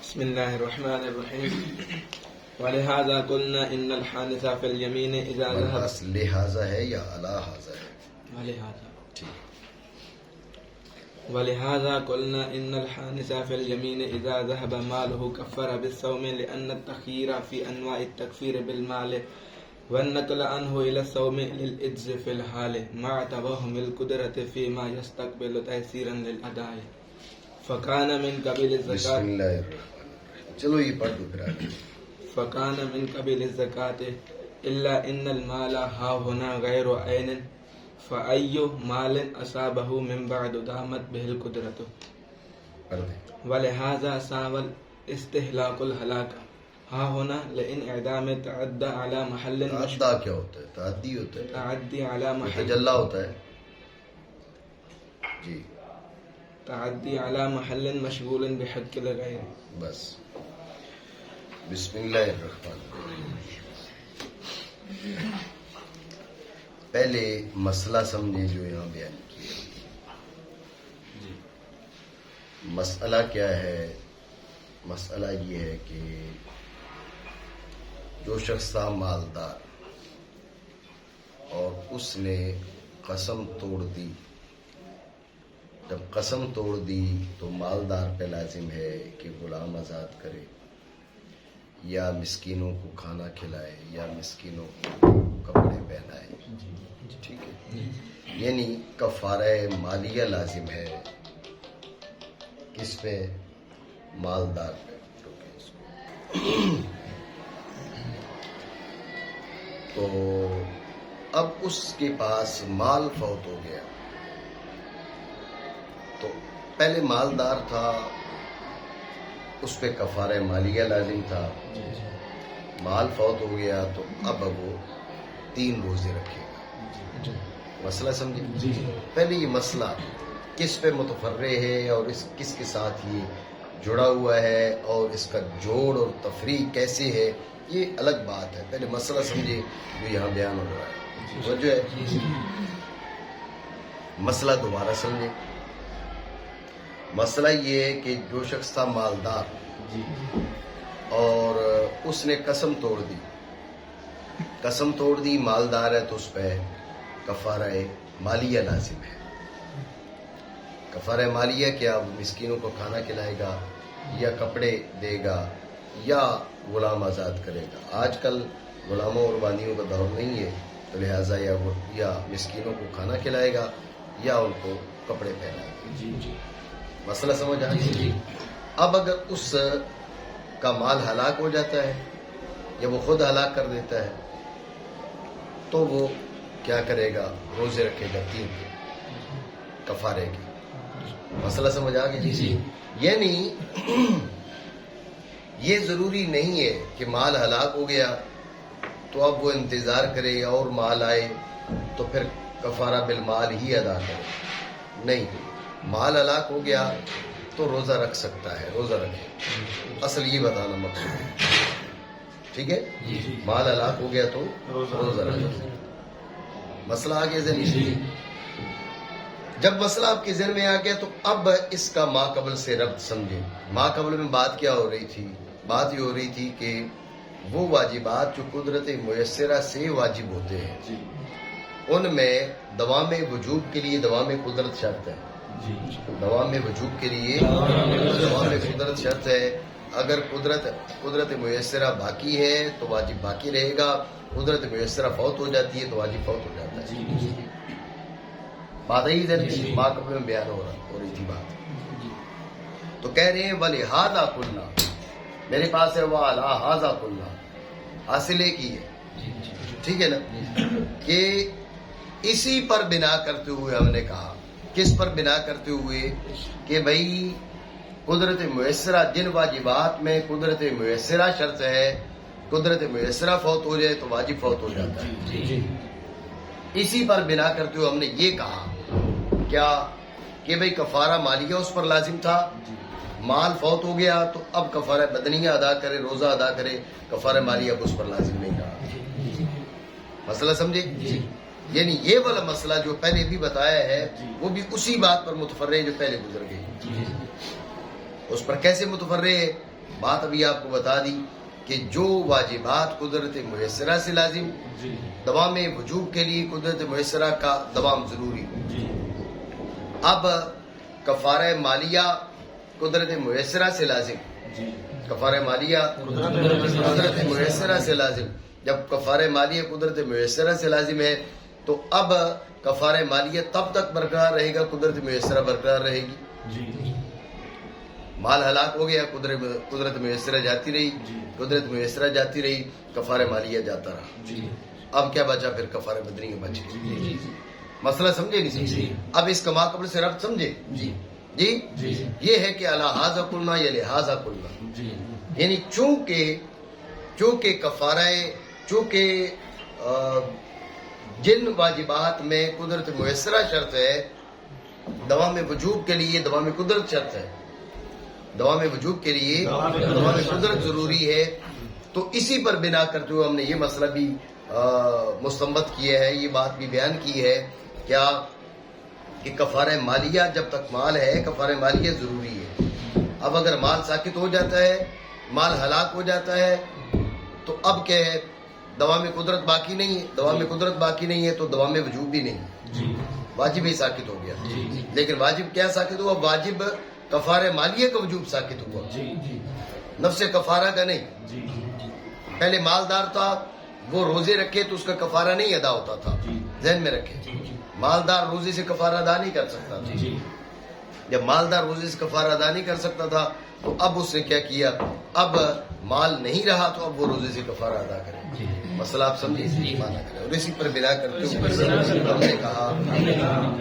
بسم الله الرحمن الرحيم ولهذا قلنا ان الحانث في اليمين اذا ذهب بس لہذا ہے یا الہذا ہے؟ ولهذا قلنا ان الحانث في اليمين اذا ذهب ماله كفر بالصوم لان التخيير في انواع التكفير بالمال والنقل عنه الى الصوم للإجز في الحال مع توهم القدرة فيما يستقبل تيسيرا للأداء فكان من قبيل بسم الزكاة اللہ الرحمن الرحیم. چلو یہ پڑھ دو پھر آگے. فكان من قبيل الزكاة إلا إن المال ها هنا غير عين فأي مال أصابه من بعد دامت به القدرة پڑھ دیں. ولهذا ساوى استهلاك الهلاك ها هنا لئن إعدام تعدى على محل تعدیٰ کیا ہوتا ہے؟ تعدی ہوتا ہے، تعدي على محل تجلا ہوتا ہے. جی تعدي على محل مشغول بحق الغير. بس بسم اللہ الرحمن الرحیم. پہلے مسئلہ سمجھیں جو یہاں بیان کیا. مسئلہ کیا ہے؟ مسئلہ یہ ہے کہ جو شخص تھا مالدار اور اس نے قسم توڑ دی. جب قسم توڑ دی تو مالدار پہ لازم ہے کہ غلام آزاد کرے یا مسکینوں کو کھانا کھلائے یا مسکینوں کو کپڑے پہنائے. ٹھیک ہے، یعنی کفارہ مالیہ لازم ہے کس پہ؟ مالدار پہ. تو اب اس کے پاس مال فوت ہو گیا. تو پہلے مالدار تھا، اس پہ کفارہ مالیہ لازم تھا. مال فوت ہو گیا تو اب وہ 3 روزے رکھے گا. مسئلہ سمجھے؟ پہلے یہ مسئلہ کس پہ متفرع ہے اور اس کس کے ساتھ یہ جڑا ہوا ہے اور اس کا جوڑ اور تفریق کیسے ہے، یہ الگ بات ہے. پہلے مسئلہ سمجھے جو یہاں بیان ہو رہا ہے. سمجھو ہے مسئلہ دوبارہ سمجھے. مسئلہ یہ ہے کہ جو شخص تھا مالدار اور اس نے قسم توڑ دی. قسم توڑ دی، مالدار ہے تو اس پہ کفارہ مالیہ لازم ہے. کفارہ مالیہ کیا؟ وہ مسکینوں کو کھانا کھلائے گا یا کپڑے دے گا یا غلام آزاد کرے گا. آج کل غلاموں اور بانیوں کا دور نہیں ہے، تو لہٰذا یا مسکینوں کو کھانا کھلائے گا یا ان کو کپڑے پہنائے گا. مسئلہ سمجھ آ گیا؟ اب اگر اس کا مال ہلاک ہو جاتا ہے یا وہ خود ہلاک کر دیتا ہے تو وہ کیا کرے گا؟ روزے رکھے گا 3 کفارے کی. مسئلہ سمجھ آ گیا؟ یعنی یہ ضروری نہیں ہے کہ مال ہلاک ہو گیا تو اب وہ انتظار کرے اور مال آئے تو پھر کفارہ بالمال ہی ادا کرے. نہیں، مال ہلاک ہو گیا تو روزہ رکھ سکتا ہے، روزہ رکھے. اصل یہ بتانا مقصود ہے. ٹھیک ہے، مال ہلاک ہو گیا تو روزہ رکھے. مسئلہ آ گیا ذہن میں؟ جب مسئلہ آپ کے ذہن میں آ گیا تو اب اس کا ما قبل سے ربط سمجھیں. ما قبل میں بات کیا ہو رہی تھی؟ بات یہ ہو رہی تھی کہ وہ واجبات جو قدرت میسرہ سے واجب ہوتے ہیں ان میں دوام وجوب کے لیے دوام قدرت شرط ہے. دوام وجوب کے لیے دوام قدرت شرط ہے. اگر قدرت میسرہ باقی ہے تو واجب باقی رہے گا، قدرت میسرہ فوت ہو جاتی ہے تو واجب فوت ہو جاتا ہے. بات رہی ادھر ماں قبل میں بیان ہو رہی تھی بات. تو کہہ رہے ہیں وَلِهَذَا قُلْنَا، میرے پاس ہے وَلِهَذَا قُلْنَا، حاصل ہے کی ہے. ٹھیک ہے نا، کہ اسی پر بنا کرتے ہوئے ہم نے کہا. کس پر بنا کرتے ہوئے؟ کہ بھئی قدرت میسرہ، جن واجبات میں قدرت میسرہ شرط ہے، قدرت میسرہ فوت ہو جائے تو واجب فوت ہو جاتا ہے. اسی پر بنا کرتے ہوئے ہم نے یہ کہا کیا کہ بھئی کفارہ مالیہ اس پر لازم تھا، مال فوت ہو گیا تو اب کفارہ بدنیہ ادا کرے، روزہ ادا کرے، کفارہ مالیہ اس پر لازم نہیں رہا. مسئلہ سمجھے؟ یعنی یہ والا مسئلہ جو پہلے بھی بتایا ہے وہ بھی اسی بات پر متفرع ہے جو پہلے گزر گئی. اس پر کیسے متفرع ہے بات ابھی آپ کو بتا دی کہ جو واجبات قدرت میسرہ سے لازم، دوام وجوب کے لیے قدرت میسرہ کا دوام ضروری. اب کفارہ مالیہ قدرت میسرہ سے لازم، کفارہ مالیہ قدرت میسرہ سے لازم. جب کفارہ مالیہ قدرت میسرہ سے لازم ہے تو اب کفارہ مالیہ تب تک برقرار رہے گا قدرت میسرہ برقرار رہے گی. مال ہلاک ہو گیا، قدرت میسرہ جاتی رہی، قدرت میسرہ جاتی رہی، کفارہ مالیہ جاتا رہا. اب کیا بچا؟ پھر کفارہ بدنی بچ گئی. مسئلہ سمجھے نہیں سمجھے؟ اب اس کا ماقبل سے ربط سمجھے؟ جی یہ ہے کہ الہٰذا قلنا یا لہٰذا قلنا، یعنی چونکہ کفارہ، چونکہ جن واجبات میں قدرت میسرہ شرط ہے، دوام وجوب کے لیے دوام قدرت شرط ہے، دوام وجوب کے لیے دوام قدرت ضروری ہے، تو اسی پر بنا کرتے ہوئے ہم نے یہ مسئلہ بھی مستنبط کیا ہے، یہ بات بھی بیان کی ہے کیا کہ کفارہ مالیہ جب تک مال ہے کفارہ مالیہ ضروری ہے. اب اگر مال ساکت ہو جاتا ہے، مال ہلاک ہو جاتا ہے، تو اب کیا ہے؟ دوام قدرت باقی نہیں ہے. دوام قدرت باقی نہیں ہے تو دوام وجوب بھی نہیں ہے، واجب ہی ساکت ہو گیا. لیکن واجب کیا ساکت ہوا؟ واجب کفارہ مالیہ کا وجوب ساکت ہوا، نفس کفارہ کا نہیں. پہلے مالدار تھا، وہ روزے رکھے تو اس کا کفارہ نہیں ادا ہوتا تھا، ذہن میں رکھے. مالدار روزے سے کفارہ ادا نہیں کر سکتا تھا. جب مالدار روزے سے کفارہ ادا نہیں کر سکتا تھا تو اب اس نے کیا کیا؟ اب مال نہیں رہا تو اب وہ روزے سے کفارہ ادا کرے. مسئلہ آپ سمجھے؟ مانا کرے. اور اسی پر بنا کرتے ہوئے ہم نے کہا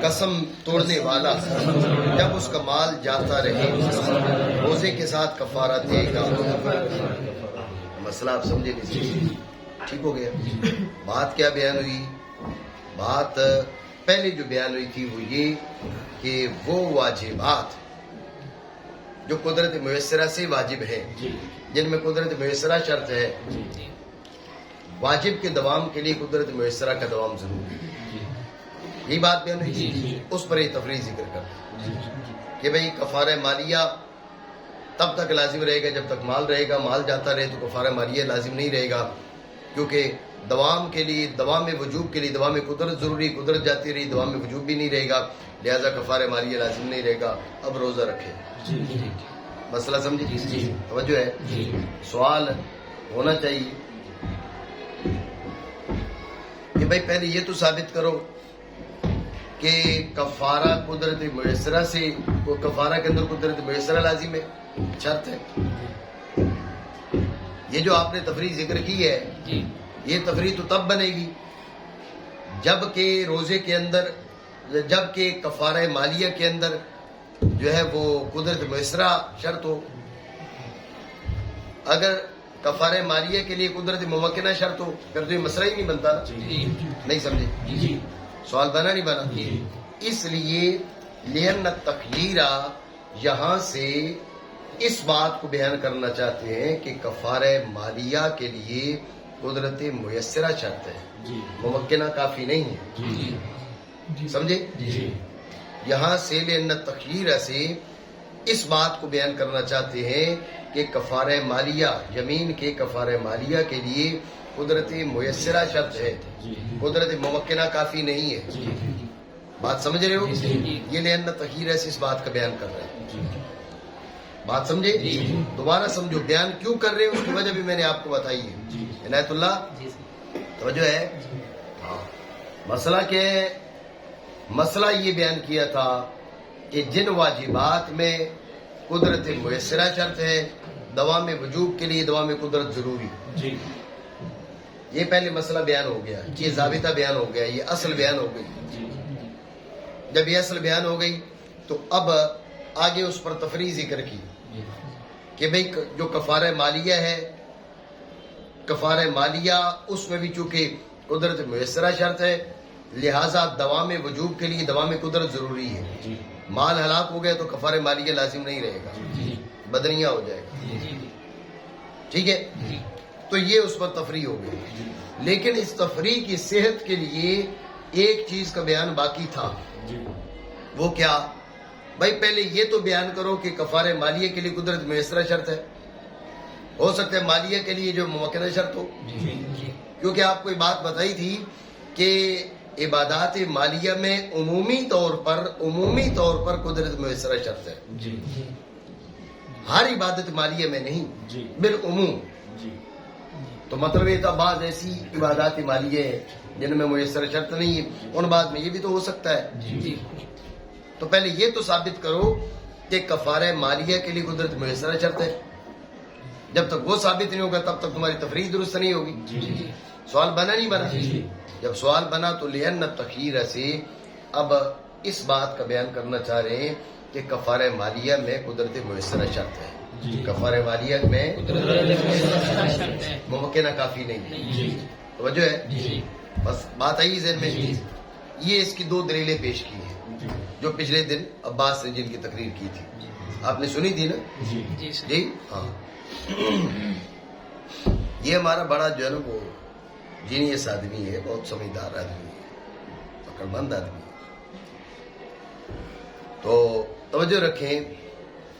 قسم توڑنے والا جب اس کا مال جاتا رہے روزے کے ساتھ کفارہ دے گا. مسئلہ آپ سمجھے نہیں؟ ٹھیک ہو گیا. بات کیا بیان ہوئی؟ بات پہلے جو بیان ہوئی تھی وہ یہ کہ وہ واجبات جو قدرت میسرہ سے واجب ہے، جن میں قدرت میسرہ شرط ہے، واجب کے دوام کے لیے قدرت میسرہ کا دوام ضروری ہے. یہی بات بیان ہوئی. اس پر یہ تفریح ذکر کر کہ بھئی کفارہ مالیہ تب تک لازم رہے گا جب تک مال رہے گا، مال جاتا رہے تو کفارہ مالیہ لازم نہیں رہے گا، کیونکہ دوام کے لیے دوام وجوب کے لیے دوام قدرت ضروری، قدرت جاتی رہی دوام وجوب بھی نہیں رہے گا، لہذا کفارہ مالیہ لازم نہیں رہے گا. اب روزہ رکھے. مسئلہ سمجھے؟ توجہ ہے. سوال ہونا چاہیے کہ بھائی پہلے یہ تو ثابت کرو کہ کفارہ قدرت میسرہ سے، کفارہ کے اندر قدرت میسرہ لازم ہے، شرط ہے. یہ جو آپ نے تفریح ذکر کی ہے یہ تفریح تو تب بنے گی جب کہ روزے کے اندر، جب کہ کفارہ مالیہ کے اندر جو ہے وہ قدرت میسرہ شرط ہو. اگر کفارہ مالیہ کے لیے قدرت ممکنہ شرط ہو پھر تو یہ مسئلہ ہی نہیں بنتا. نہیں سمجھے؟ سوال بنا نہیں بنا. اس لیے لأن التخییرہ یہاں سے اس بات کو بیان کرنا چاہتے ہیں کہ کفارہ مالیہ کے لیے قدرت میسرہ شرط ہے، ممکنہ کافی نہیں ہے. سمجھے؟ یہاں سے لأن التخییرہ سے اس بات کو بیان کرنا چاہتے ہیں کہ کفارہ مالیہ، یمین کے کفارہ مالیہ کے لیے قدرت میسرہ شرط ہے، قدرت ممکنہ کافی نہیں ہے. بات سمجھ رہے ہو؟ یہ لأن التخییرہ سے اس بات کا بیان کر رہے ہیں. بات سمجھے؟ دوبارہ سمجھو. بیان کیوں کر رہے ہیں اس کی وجہ بھی میں نے آپ کو بتائی ہے. عنایت اللہ توجہ ہے. مسئلہ کیا ہے؟ مسئلہ یہ بیان کیا تھا کہ جن واجبات میں قدرت میسرہ شرط ہے، دوام وجوب کے لیے دوام قدرت ضروری. یہ پہلے مسئلہ بیان ہو گیا، یہ ضابطہ بیان ہو گیا، یہ اصل بیان ہو گئی. جب یہ اصل بیان ہو گئی تو اب آگے اس پر تفریح ذکر کی کہ بھئی جو کفارہ مالیہ ہے، کفارہ مالیہ اس میں بھی چونکہ قدرت میسرہ شرط ہے، لہٰذا دوام وجوب کے لیے دوام قدرت ضروری ہے. مال ہلاک ہو گیا تو کفارہ مالیہ لازم نہیں رہے گا، بدنیہ ہو جائے گا. ٹھیک ہے؟ تو یہ اس پر تفریح ہو گئی. لیکن اس تفریح کی صحت کے لیے ایک چیز کا بیان باقی تھا. وہ کیا؟ بھائی پہلے یہ تو بیان کرو کہ کفارہ مالیہ کے لیے قدرت میسرہ شرط ہے، ہو سکتا ہے مالیہ کے لیے جو ممکنہ شرط ہو، کیونکہ آپ کو یہ بات بتائی تھی کہ عبادات مالیہ میں عمومی طور پر قدرت میسرہ شرط ہے، ہر عبادت مالیہ میں نہیں، بالعموم. تو مطلب یہ تھا بعض ایسی عبادات مالیہ ہیں جن میں میسر شرط نہیں ہے، ان بعد میں یہ بھی تو ہو سکتا ہے. تو پہلے یہ تو ثابت کرو کہ کفارہ مالیہ کے لیے قدرت میسر شرط ہے. جب تک وہ ثابت نہیں ہوگا تب تک تمہاری تفریح درست نہیں ہوگی. سوال بنا نہیں بنا؟ جب سوال بنا تو لأن التخییر سے اب اس بات کا بیان کرنا چاہ رہے ہیں کہ کفارہ مالیہ میں قدرت میسر شرط ہے. کفارہ مالیہ میں ممکنہ کافی نہیں. توجہ ہے؟ بس بات آئی ذہن میں. یہ اس کی دو دلیلیں پیش کی ہیں جو پچھلے دن عباس نے جن کی تقریر کی تھی آپ نے سنی تھی نا؟ جی ہاں. یہ ہمارا بڑا جو ہے نا وہ جینیس آدمی ہے، بہت سمجھدار آدمی ہے، عقل مند آدمی ہے. تو توجہ رکھیں.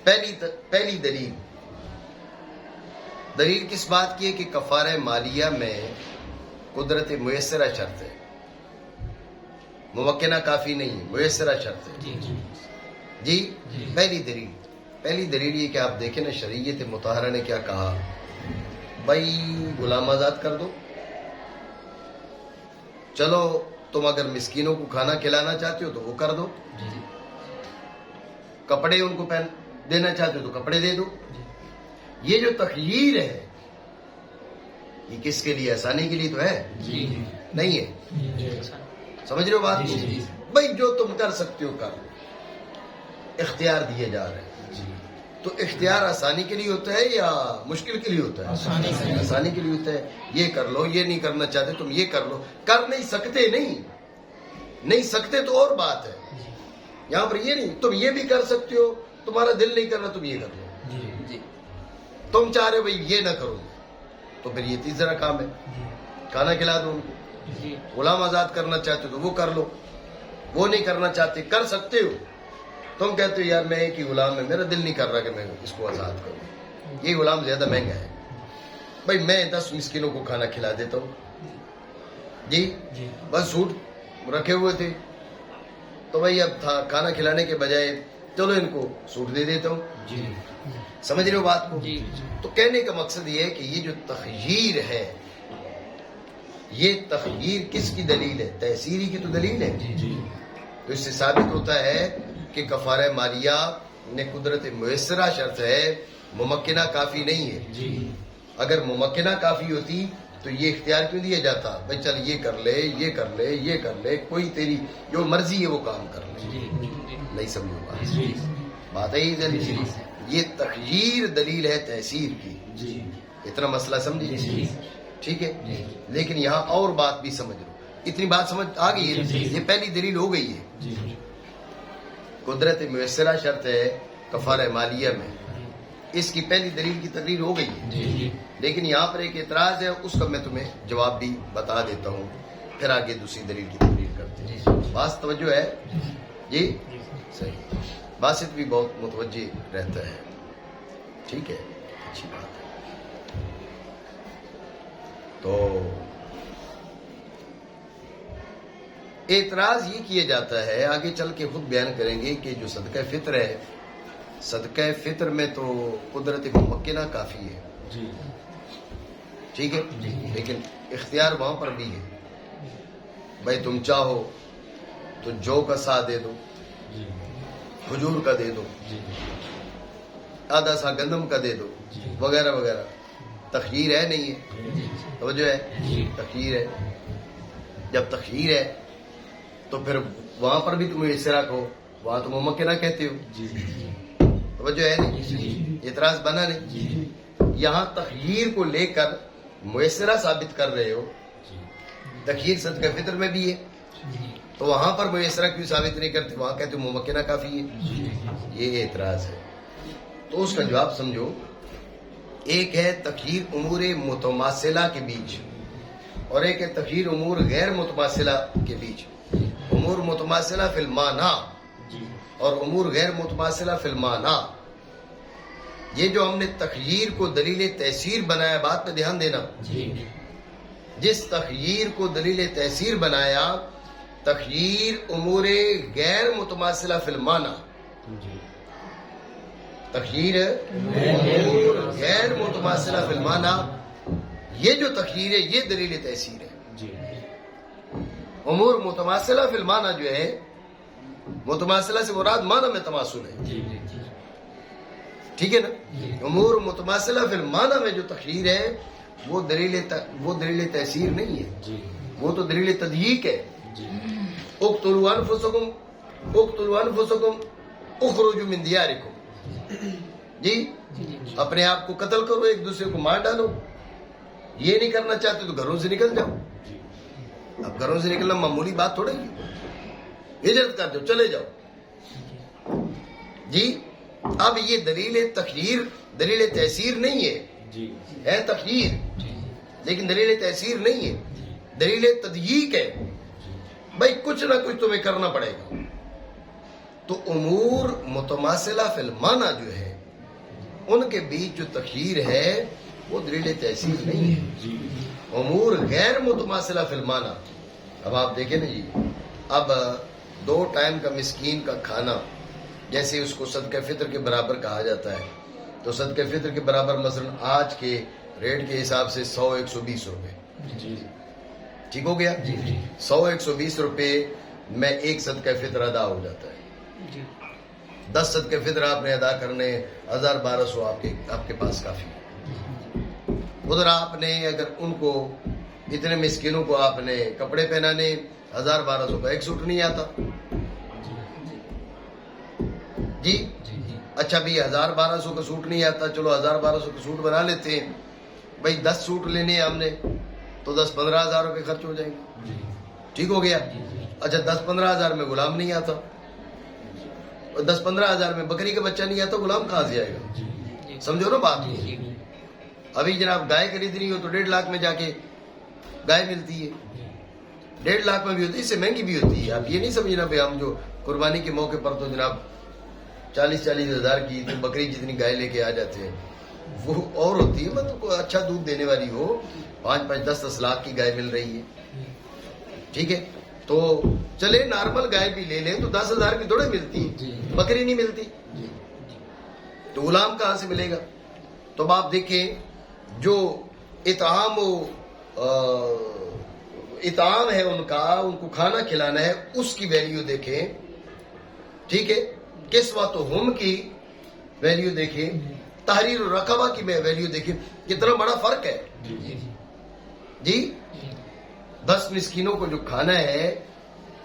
پہلی دلیل کس بات کی ہے کہ کفارہ مالیہ میں قدرت میسرہ شرط ہے، ممکنہ کافی نہیں، میسرہ شرط ہے. جی پہلی دلیل یہ کہ آپ دیکھیں نا شریعت مطہرہ نے کیا کہا، بھائی غلام آزاد کر دو. چلو تم اگر مسکینوں کو کھانا کھلانا چاہتے ہو تو وہ کر دو، کپڑے ان کو پہن دینا چاہتے ہو تو کپڑے دے دو. یہ جو تخییر ہے یہ کس کے لیے؟ آسانی کے لیے تو ہے نہیں ہے. سمجھ رہے ہو بات؟ بھائی جو تم کر سکتے ہو کر، اختیار دیے جا رہے ہیں. تو اختیار آسانی کے لیے ہوتا ہے یا مشکل کے لیے ہوتا ہے؟ آسانی کے لیے ہوتا ہے. یہ کر لو، یہ نہیں کرنا چاہتے تم یہ کر لو. کر نہیں سکتے تو اور بات ہے. یہاں پر یہ نہیں تم یہ بھی کر سکتے ہو، تمہارا دل نہیں کر رہا تم یہ کر لو. تم چاہ رہے ہو بھائی یہ نہ کرو تو پھر یہ تیسرا کام ہے، کھانا کھلا دو ان کو. غلام آزاد کرنا چاہتے ہو تو وہ کر لو، وہ نہیں کرنا چاہتے کر سکتے ہو. تم کہتے ہو یار میں ایک ہی غلام ہے، میرا دل نہیں کر رہا کہ میں اس کو آزاد کروں، یہ غلام زیادہ مہنگا ہے، بھائی میں 10 مسکینوں کو کھانا کھلا دیتا ہوں. جی بس سوٹ رکھے ہوئے تھے تو بھائی اب تھا کھانا کھلانے کے بجائے چلو ان کو سوٹ دے دیتا ہوں. سمجھ رہے ہو بات کو؟ تو کہنے کا مقصد یہ ہے کہ یہ جو تخییر ہے، یہ تخییر کس کی دلیل ہے؟ تحصیری کی تو دلیل ہے. تو اس سے ثابت ہوتا ہے کہ کفارہ مالیہ نے قدرت میسرہ شرط ہے، ممکنہ کافی نہیں ہے. اگر ممکنہ کافی ہوتی تو یہ اختیار کیوں دیا جاتا؟ بھائی چل یہ کر لے، یہ کر لے، یہ کر لے، کوئی تیری جو مرضی ہے وہ کام کر لے. نہیں سمجھو بات ہے دلیل. یہ تخییر دلیل ہے تحصیر کی. اتنا مسئلہ سمجھیے، ٹھیک ہے؟ لیکن یہاں اور بات بھی سمجھ لو. اتنی بات سمجھ آ گئی ہے. یہ پہلی دلیل ہو گئی ہے، قدرت میسرہ شرط ہے کفارہ مالیہ میں. اس کی پہلی دلیل کی تقریر ہو گئی ہے. لیکن یہاں پر ایک اعتراض ہے، اس کا میں تمہیں جواب بھی بتا دیتا ہوں، پھر آگے دوسری دلیل کی تقریر کرتے ہیں. بات توجہ ہے؟ جی صحیح. باسط بھی بہت متوجہ رہتا ہے، ٹھیک ہے، اچھی بات ہے. تو اعتراض یہ کیا جاتا ہے، آگے چل کے خود بیان کریں گے کہ جو صدقہ فطر ہے، صدقہ فطر میں تو قدرت ممکنہ کافی ہے، ٹھیک ہے، لیکن اختیار وہاں پر بھی ہے. بھائی تم چاہو تو جو کا سا دے دو، کھجور کا دے دو، آدھا سا گندم کا دے دو، وغیرہ وغیرہ. تخییر ہے نہیں ہے؟ توجہ ہے؟ تخییر ہے. جب تخییر ہے تو پھر وہاں پر بھی تم اسرا کہو، وہاں تم ممکنہ کہتے ہو. توجہ ہے نہیں؟ اعتراض بنا نہیں. یہاں تخییر کو لے کر میسرہ ثابت کر رہے ہو، تخییر صدقہ فطر میں بھی ہے، تو وہاں پر میسرہ کیوں ثابت نہیں کرتے؟ وہاں کہتے ہو ممکنہ کافی ہے. یہ اعتراض ہے. تو اس کا جواب سمجھو. ایک ہے تخییر امور متماثلہ کے بیچ، اور ایک ہے تخییر امور غیر متماثلہ کے بیچ. امور متماثلہ فی المعنی اور امور غیر متماثلہ فی المعنی، یہ جو ہم نے تخییر کو دلیل تحصیر بنایا، بات پہ دھیان دینا، جس تخییر کو دلیل تحصیر بنایا، تخییر امور غیر متماثلہ فی المعنی، تخییر امور غیر متماثلہ فی المعنی، یہ جو تخییر ہے یہ دلیل تحصیر ہے۔ امور متماثلہ فی المعنی جو ہے، متماثلہ سے مراد معنی میں تماثل ہے، ٹھیک ہے نا؟ امور متماثلہ فی المعنی میں جو تخییر ہے وہ دلیل تحصیر نہیں ہے، وہ تو دلیل تضییق ہے۔ اقتلوا انفسکم اخرجوا من دیارکم، جی اپنے آپ کو قتل کرو، ایک دوسرے کو مار ڈالو، یہ نہیں کرنا چاہتے تو گھروں سے نکل جاؤ۔ اب گھروں سے نکلنا معمولی بات تھوڑی ہے، ہجرت کر دو، چلے جاؤ جی۔ اب یہ دلیل تخییر، دلیل تحصیر نہیں ہے، ہے تخییر لیکن دلیل تحصیر نہیں ہے، دلیل تضییق ہے۔ بھائی کچھ نہ کچھ تمہیں کرنا پڑے گا۔ تو امور متماثلہ فی المعنی جو ہے ان کے بیچ جو تخییر ہے وہ دلیل تحصیر نہیں ہے، امور غیر متماثلہ فی المعنی۔ اب آپ دیکھیں نا جی، اب 2 ٹائم کا مسکین کا کھانا، جیسے اس کو صدقہ فطر کے برابر کہا جاتا ہے، تو صدقہ فطر کے برابر مثلا آج کے ریٹ کے حساب سے 100-120 روپے، ٹھیک ہو گیا؟ 100-120 روپے میں ایک صدقہ فطر ادا ہو جاتا ہے۔ 10 صدقہ فطر آپ نے ادا کرنے، 1000-1200 آپ کے پاس کافی ہے۔ ادھر آپ نے اگر ان کو اتنے مسکینوں کو آپ نے کپڑے پہنانے، 1000-1200 کا ایک سوٹ نہیں آتا جی۔ اچھا بھی 1000-1200 کا سوٹ نہیں آتا، چلو 1000-1200 کا سوٹ بنا لیتے ہیں، بھائی 10 سوٹ لینے ہیں ہم نے تو 10-15 ہزار روپے خرچ ہو جائیں گے، ٹھیک ہو گیا؟ اچھا 10-15 ہزار میں غلام نہیں آتا، 10-15 ہزار میں بکری کا بچہ نہیں آتا، غلام کہاں سے آئے گا؟ سمجھو نا بات۔ ابھی جناب گائے خریدنی ہو تو 1.5 لاکھ میں جا کے گائے ملتی ہے، 1.5 لاکھ میں بھی ہوتی ہے، اس سے مہنگی بھی ہوتی ہے۔ آپ یہ نہیں سمجھنا بھائی ہم جو قربانی کے موقع پر تو جناب 40-40 ہزار کی تو بکری جتنی گائے لے کے آ جاتے ہیں، وہ اور ہوتی ہے، مطلب کوئی اچھا دودھ دینے والی ہو، 5-10 لاکھ کی گائے مل رہی ہے، ٹھیک ہے؟ تو چلے نارمل گائے بھی لے لیں تو 10 ہزار کی تھوڑے ملتی ہے، بکری نہیں ملتی، تو غلام کہاں سے ملے گا؟ تو اب آپ دیکھیں جو اطعام ہے ان کا، ان کو کھانا کھلانا ہے، اس کی ویلیو دیکھیں، ٹھیک ہے؟ کسوۃ ہم کی ویلیو دیکھیں، تحریر الرقبہ کی ویلیو دیکھیں، کتنا بڑا فرق ہے جی۔ 10 مسکینوں کو جو کھانا ہے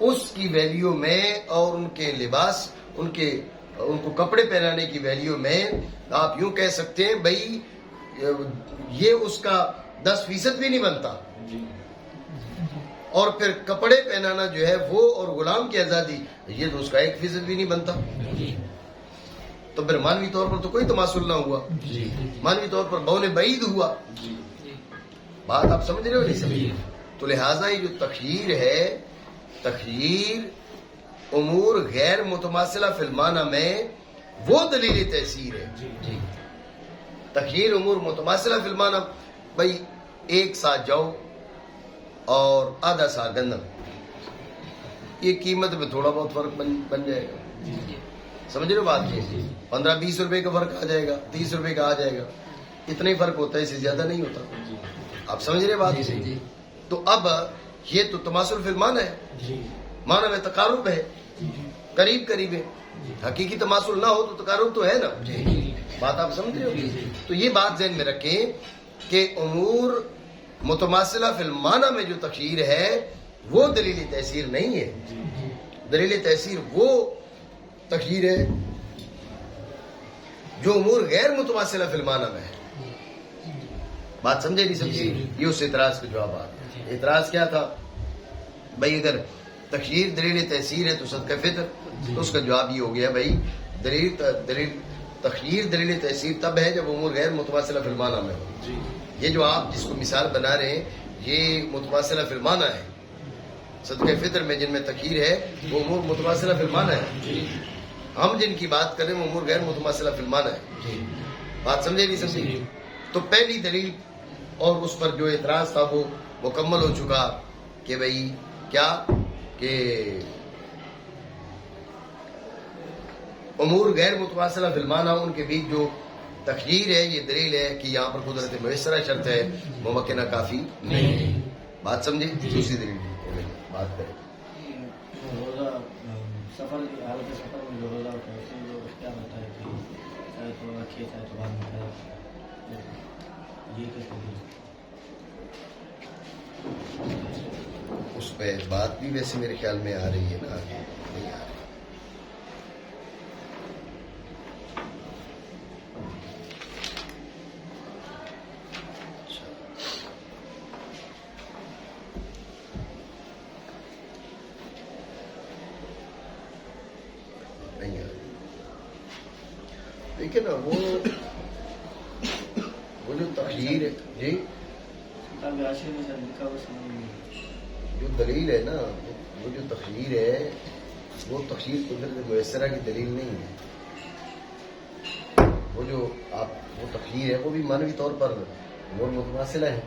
اس کی ویلیو میں اور ان کے لباس، ان کو کپڑے پہنانے کی ویلیو میں آپ یوں کہہ سکتے ہیں بھائی یہ اس کا 10% بھی نہیں بنتا، اور پھر کپڑے پہنانا جو ہے وہ اور غلام کی آزادی یہ تو اس کا 1% بھی نہیں بنتا۔ تو پھر مانوی طور پر تو کوئی تماثل نہ ہوا، مانوی طور پر بون بعید ہوا۔ بات آپ سمجھ رہے ہو نہیں سمجھ؟ تو لہٰذا یہ جو تخییر ہے، تخییر امور غیر متماثلہ فی المعنی میں وہ دلیل تحصیر ہے۔ تخییر امور متماثلہ فی المعنی، بھائی 1 سا جو اور آدھا سا گندم، یہ قیمت میں تھوڑا بہت فرق بن جائے گا، سمجھ رہے ہو بات؟ 15-20 روپے کا فرق آ جائے گا، 30 روپے کا آ جائے گا، اتنا ہی فرق ہوتا ہے، اس سے زیادہ نہیں ہوتا۔ آپ سمجھ رہے بات؟ تو اب یہ تو تماثل فی المعنی ہے، معنی میں تقارب ہے، قریب ہے، حقیقی تماثل نہ ہو تو تقارب تو ہے نا، بات آپ سمجھ رہے ہو؟ تو یہ بات ذہن میں رکھیں کہ امور متماثلہ فی المعنی میں جو تخییر ہے وہ دلیل تحصیر نہیں ہے، دلیل تحصیر وہ تخییر ہے جو امور غیر متماثلہ فی المعنی میں ہے۔ بات سمجھے نہیں سمجھے؟ یہ اس اعتراض کا جواب آ گیا۔ اعتراض کیا تھا بھائی؟ اگر تخییر دلیل تحصیر ہے تو صدقہ فطر، تو اس کا جواب یہ ہو گیا بھائی تخییر دلیل تحصیر تب ہے جب امور غیر متماثلہ فی المعنی میں ہو۔ یہ جو آپ جس کو مثال بنا رہے ہیں یہ متماثلہ فی المعنی ہے، صدقہ فطر میں جن میں تخییر ہے وہ امور متماثلہ فی المعنی ہے، ہم جن کی بات کریں وہ امور غیر متماثلہ فی المعنی ہے، بات سمجھے نہیں سمجھے؟ تو پہلی دلیل اور اس پر جو اعتراض تھا وہ مکمل ہو چکا کہ بھئی کیا کہ امور غیر متواصلہ فی المعنی ان کے بیچ جو تخییر ہے یہ دلیل ہے کہ یہاں پر قدرت میسرہ شرط ہے ممکنہ کافی نہیں ہے. بات سمجھے؟ دوسری دلیل بات کریں. روزہ سفر کی حالت سفر میں جو روزہ ہوتا ہے اس میں جو اختیار ہوتا ہے کہ چاہے تو رکھیے چاہے تو بعد میں کھائے، یہ کس طریقے اس پہ بات بھی ویسے میرے خیال میں آ رہی ہے نا، نہیں آ رہی. نہیں آ رہی. دیکھیں نا وہ جو تخییر ہے جی، کتاب عاشر میں سر لکھا ہوا سمجھ نہیں جو دلیل ہے نا وہ جو تخییر ہے وہ تخییر قدرت میسرہ کی دلیل نہیں ہے. وہ جو وہ تخییر ہے وہ بھی معنوی طور پر امور متواصلہ ہے.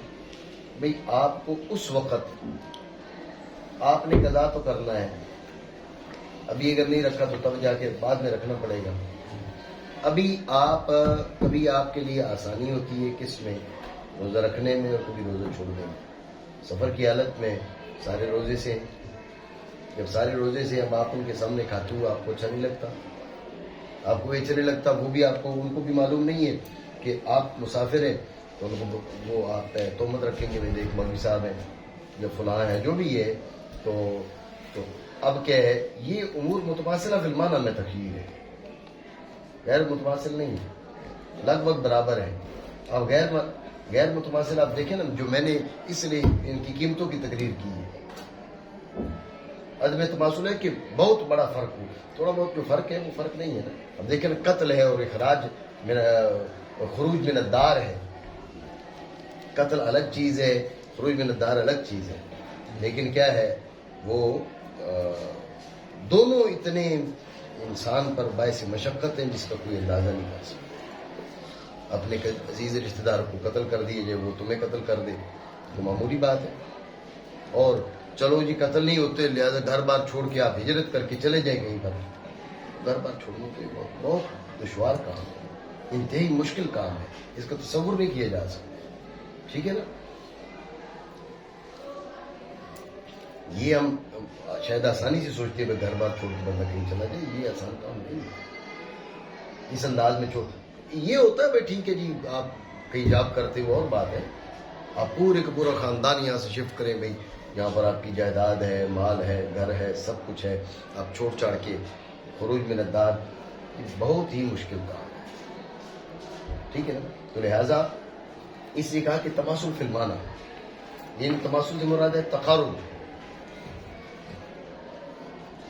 بھئی آپ کو اس وقت آپ نے قضا تو کرنا ہے، ابھی اگر نہیں رکھا تو تب جا کے بعد میں رکھنا پڑے گا. کبھی آپ کے لیے آسانی ہوتی ہے کس میں؟ روزہ رکھنے میں، اور کبھی روزہ چھوڑنے میں. سفر کی حالت میں سارے روزے سے، جب سارے روزے سے اب آپ ان کے سامنے کھاتے ہوئے آپ کو اچھا نہیں لگتا، آپ کو اچھا نہیں لگتا، وہ بھی ان کو بھی معلوم نہیں ہے کہ آپ مسافر ہیں، تو ان کو وہ آپ پہ تہمت رکھیں گے، دیکھ مولوی صاحب ہیں جب فلاں ہے جو بھی ہے. تو اب کیا ہے، یہ امور متواصلہ فی المعنی میں تخییر ہے، غیر متواصل نہیں ہے، لگ بھگ برابر ہے. اب غیر متواصل آپ دیکھیں نا، جو میں نے اس لیے ان کی قیمتوں کی تقریر کی ہے، عدم تماثل ہے کہ بہت بڑا فرق ہو. تھوڑا بہت جو فرق ہے وہ فرق نہیں ہے نا. اب دیکھیں نا، قتل ہے اور خروج من الدار ہے. قتل الگ چیز ہے، خروج من الدار الگ چیز ہے. لیکن کیا ہے، وہ دونوں اتنے انسان پر باعث مشقت ہیں جس کا کوئی اندازہ نہیں کر سکتا. اپنے عزیز رشتہ دار کو قتل کر دیے جائے، وہ تمہیں قتل کر دے تو معمولی بات ہے. اور چلو جی قتل نہیں ہوتے لہذا گھر بار چھوڑ کے آپ ہجرت کر کے چلے جائیں کہیں پر، گھر بار چھوڑنے کے بہت دشوار کام ہے، انتہائی مشکل کام ہے، اس کا تصور نہیں کیا جا سکتا. ٹھیک ہے نا؟ یہ ہم شاید آسانی سے سوچتے ہیں گھر بار چھوڑ کے بندہ کہیں چلا جائے، یہ آسان کام نہیں ہے. اس انداز میں یہ ہوتا ہے بھائی ٹھیک ہے جی، آپ کہیں جاب کرتے ہو اور بات ہے، آپ پورے کا پورا خاندان یہاں سے شفٹ کریں، بھائی یہاں پر آپ کی جائیداد ہے، مال ہے، گھر ہے، سب کچھ ہے، آپ چھوڑ چھاڑ کے خروج من الدار، یہ بہت ہی مشکل کام ہے. ٹھیک ہے نا؟ تو لہٰذا اس لیے کہا کہ تماثل فی المعنی، یہ تماثل سے مراد ہے تقارب.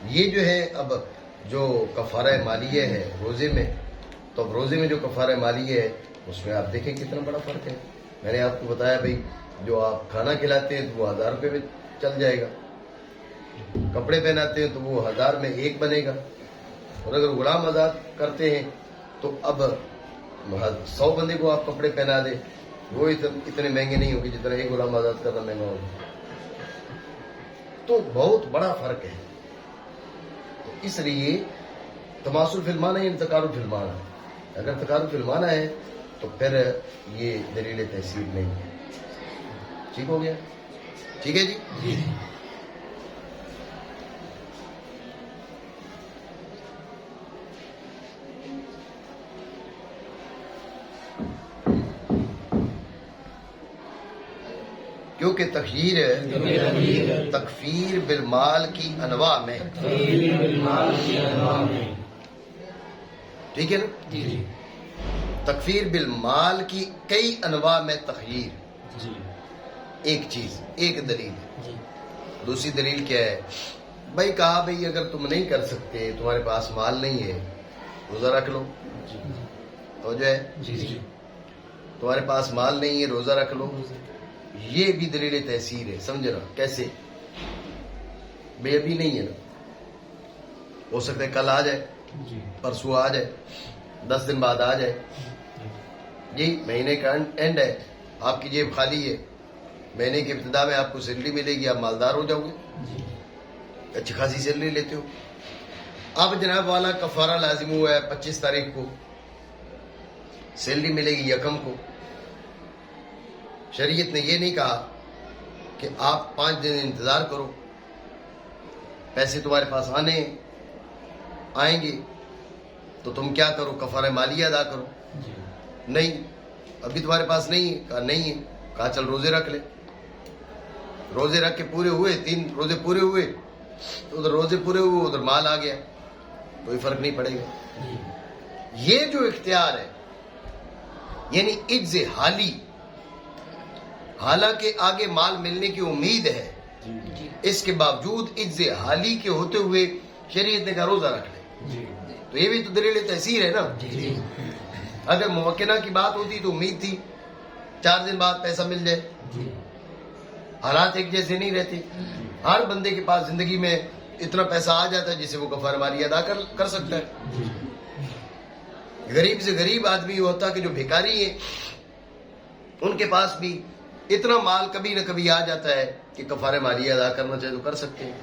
یہ جو ہے اب جو کفارہ مالیہ ہے روزے میں، تو اب روزے میں جو کفارہ مالیہ ہے اس میں آپ دیکھیں کتنا بڑا فرق ہے. میں نے آپ کو بتایا بھائی جو آپ کھانا کھلاتے ہیں تو وہ 1000 روپے میں چل جائے گا، کپڑے پہناتے ہیں تو وہ 1000 میں ایک بنے گا، اور اگر غلام آزاد کرتے ہیں تو اب 100 بندے کو آپ کپڑے پہنا دیں، وہ اتنے مہنگے نہیں ہوں گے جتنا ایک غلام آزاد کرنا مہنگا ہوگا. تو بہت بڑا فرق ہے. اس لیے تماثل فی المعنی یعنی تقارب فی المعنی. اگر تقارب فی المعنی ہے تو پھر یہ دلیل تحصیل نہیں ہے. ٹھیک ہو گیا؟ ٹھیک ہے جی. کیونکہ تکفیر بالمال کی انواع میں، ٹھیک ہے نا؟ تکفیر بالمال کی کئی انواع میں تخییر ایک چیز، ایک دلیل ہے. دوسری دلیل کیا ہے؟ بھائی کہا بھائی اگر تم نہیں کر سکتے، تمہارے پاس مال نہیں ہے، روزہ رکھ لو. ہو جائے؟ تمہارے پاس مال نہیں ہے، روزہ رکھ لو. یہ بھی دلیل تحصیل ہے. سمجھنا کیسے؟ بھائی ابھی نہیں ہے نا، ہو سکتا ہے کل آ جائے، پرسوں آ جائے، 10 دن بعد آ جائے. جی مہینے کا اینڈ ہے، آپ کی جیب خالی ہے، مہینے کی ابتدا میں آپ کو سیلری ملے گی، آپ مالدار ہو جاؤ گے، اچھی خاصی سیلری لیتے ہو. اب جناب والا کفارہ لازم ہوا ہے 25 تاریخ کو، سیلری ملے گی 1 کو. شریعت نے یہ نہیں کہا کہ آپ 5 دن انتظار کرو، پیسے تمہارے پاس آئیں گے تو تم کیا کرو، کفارہ مالیہ ادا کرو. نہیں، ابھی تمہارے پاس نہیں ہے، کہا نہیں ہے، کہا چل روزے رکھ لے. روزے رکھ کے پورے ہوئے، 3 روزے پورے ہوئے، ادھر روزے پورے ہوئے ادھر مال آ گیا، کوئی فرق نہیں پڑے گا. یہ جو اختیار ہے یعنی عجز حالی، حالانکہ آگے مال ملنے کی امید ہے، اس کے باوجود عجز حالی کے ہوتے ہوئے شریعت نے کہا روزہ رکھ لے. تو یہ بھی تو دلیل تحصیل ہے نا. اگر ممکنہ کی بات ہوتی تو امید تھی 4 دن بعد پیسہ مل جائے. حالات ایک جیسے نہیں رہتے. ہر بندے کے پاس زندگی میں اتنا پیسہ آ جاتا ہے جسے وہ کفارہ مالیہ ادا کر سکتا ہے. غریب سے غریب آدمی ہوتا کہ جو بھیکاری ہے ان کے پاس بھی اتنا مال کبھی نہ کبھی آ جاتا ہے کہ کفارہ مالیہ ادا کرنا چاہے تو کر سکتے ہیں.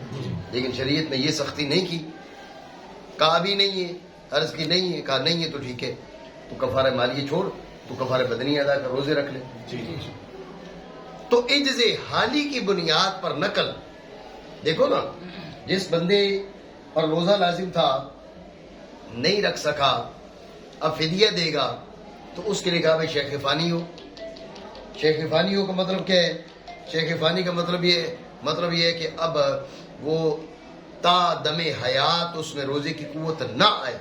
لیکن شریعت نے یہ سختی نہیں کی، کہا بھی نہیں ہے، عرض کی نہیں ہے، کہا نہیں ہے تو ٹھیک ہے، تو کفارہ مالیہ چھوڑ، تو کفارہ بدنی ادا کر، روزے رکھ لے. تو عجز حالی کی بنیاد پر نقل، دیکھو نا، جس بندے پر روزہ لازم تھا نہیں رکھ سکا، اب فدیہ دے گا، تو اس کے لیے کہا بھائی شیخ فانی ہو. شیخ فانی ہو کا مطلب کیا ہے؟ شیخ فانی کا مطلب یہ ہے کہ اب وہ تا دم حیات اس میں روزے کی قوت نہ آئے.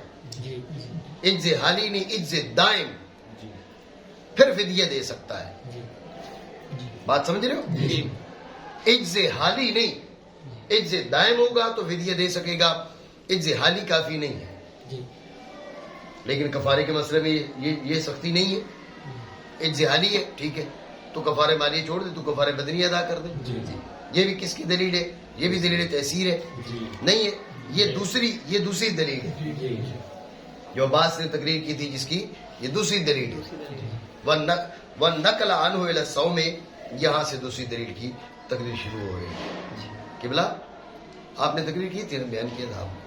عجز حالی نہیں، عجز دائم، پھر فدیہ دے سکتا ہے. بات سمجھ رہے ہو؟ عجز حالی نہیں، عجز دائم ہوگا تو فدیہ دے سکے گا. عجز حالی کافی نہیں ہے. لیکن کفارے کے مسئلے میں یہ سختی نہیں ہے. عجز حالی ہے، ٹھیک ہے، تو کفارہ مالیہ چھوڑ دے، تو کفارہ بدنی ادا کر دے. یہ بھی کس کی دلیل ہے؟ یہ بھی دلیل تحصیل ہے نہیں ہے، یہ دوسری دلیل ہے جو عباس نے تقریر کی تھی، جس کی یہ دوسری دلیل ہے. وَالنَّقْلَ عَنْهُ إِلَى الصَّوْمِ، یہاں سے دوسری دلیل کی تقریر شروع ہو گئی. قبلہ آپ نے تقریر کی تھی، بیان کیا تھا آپ نے،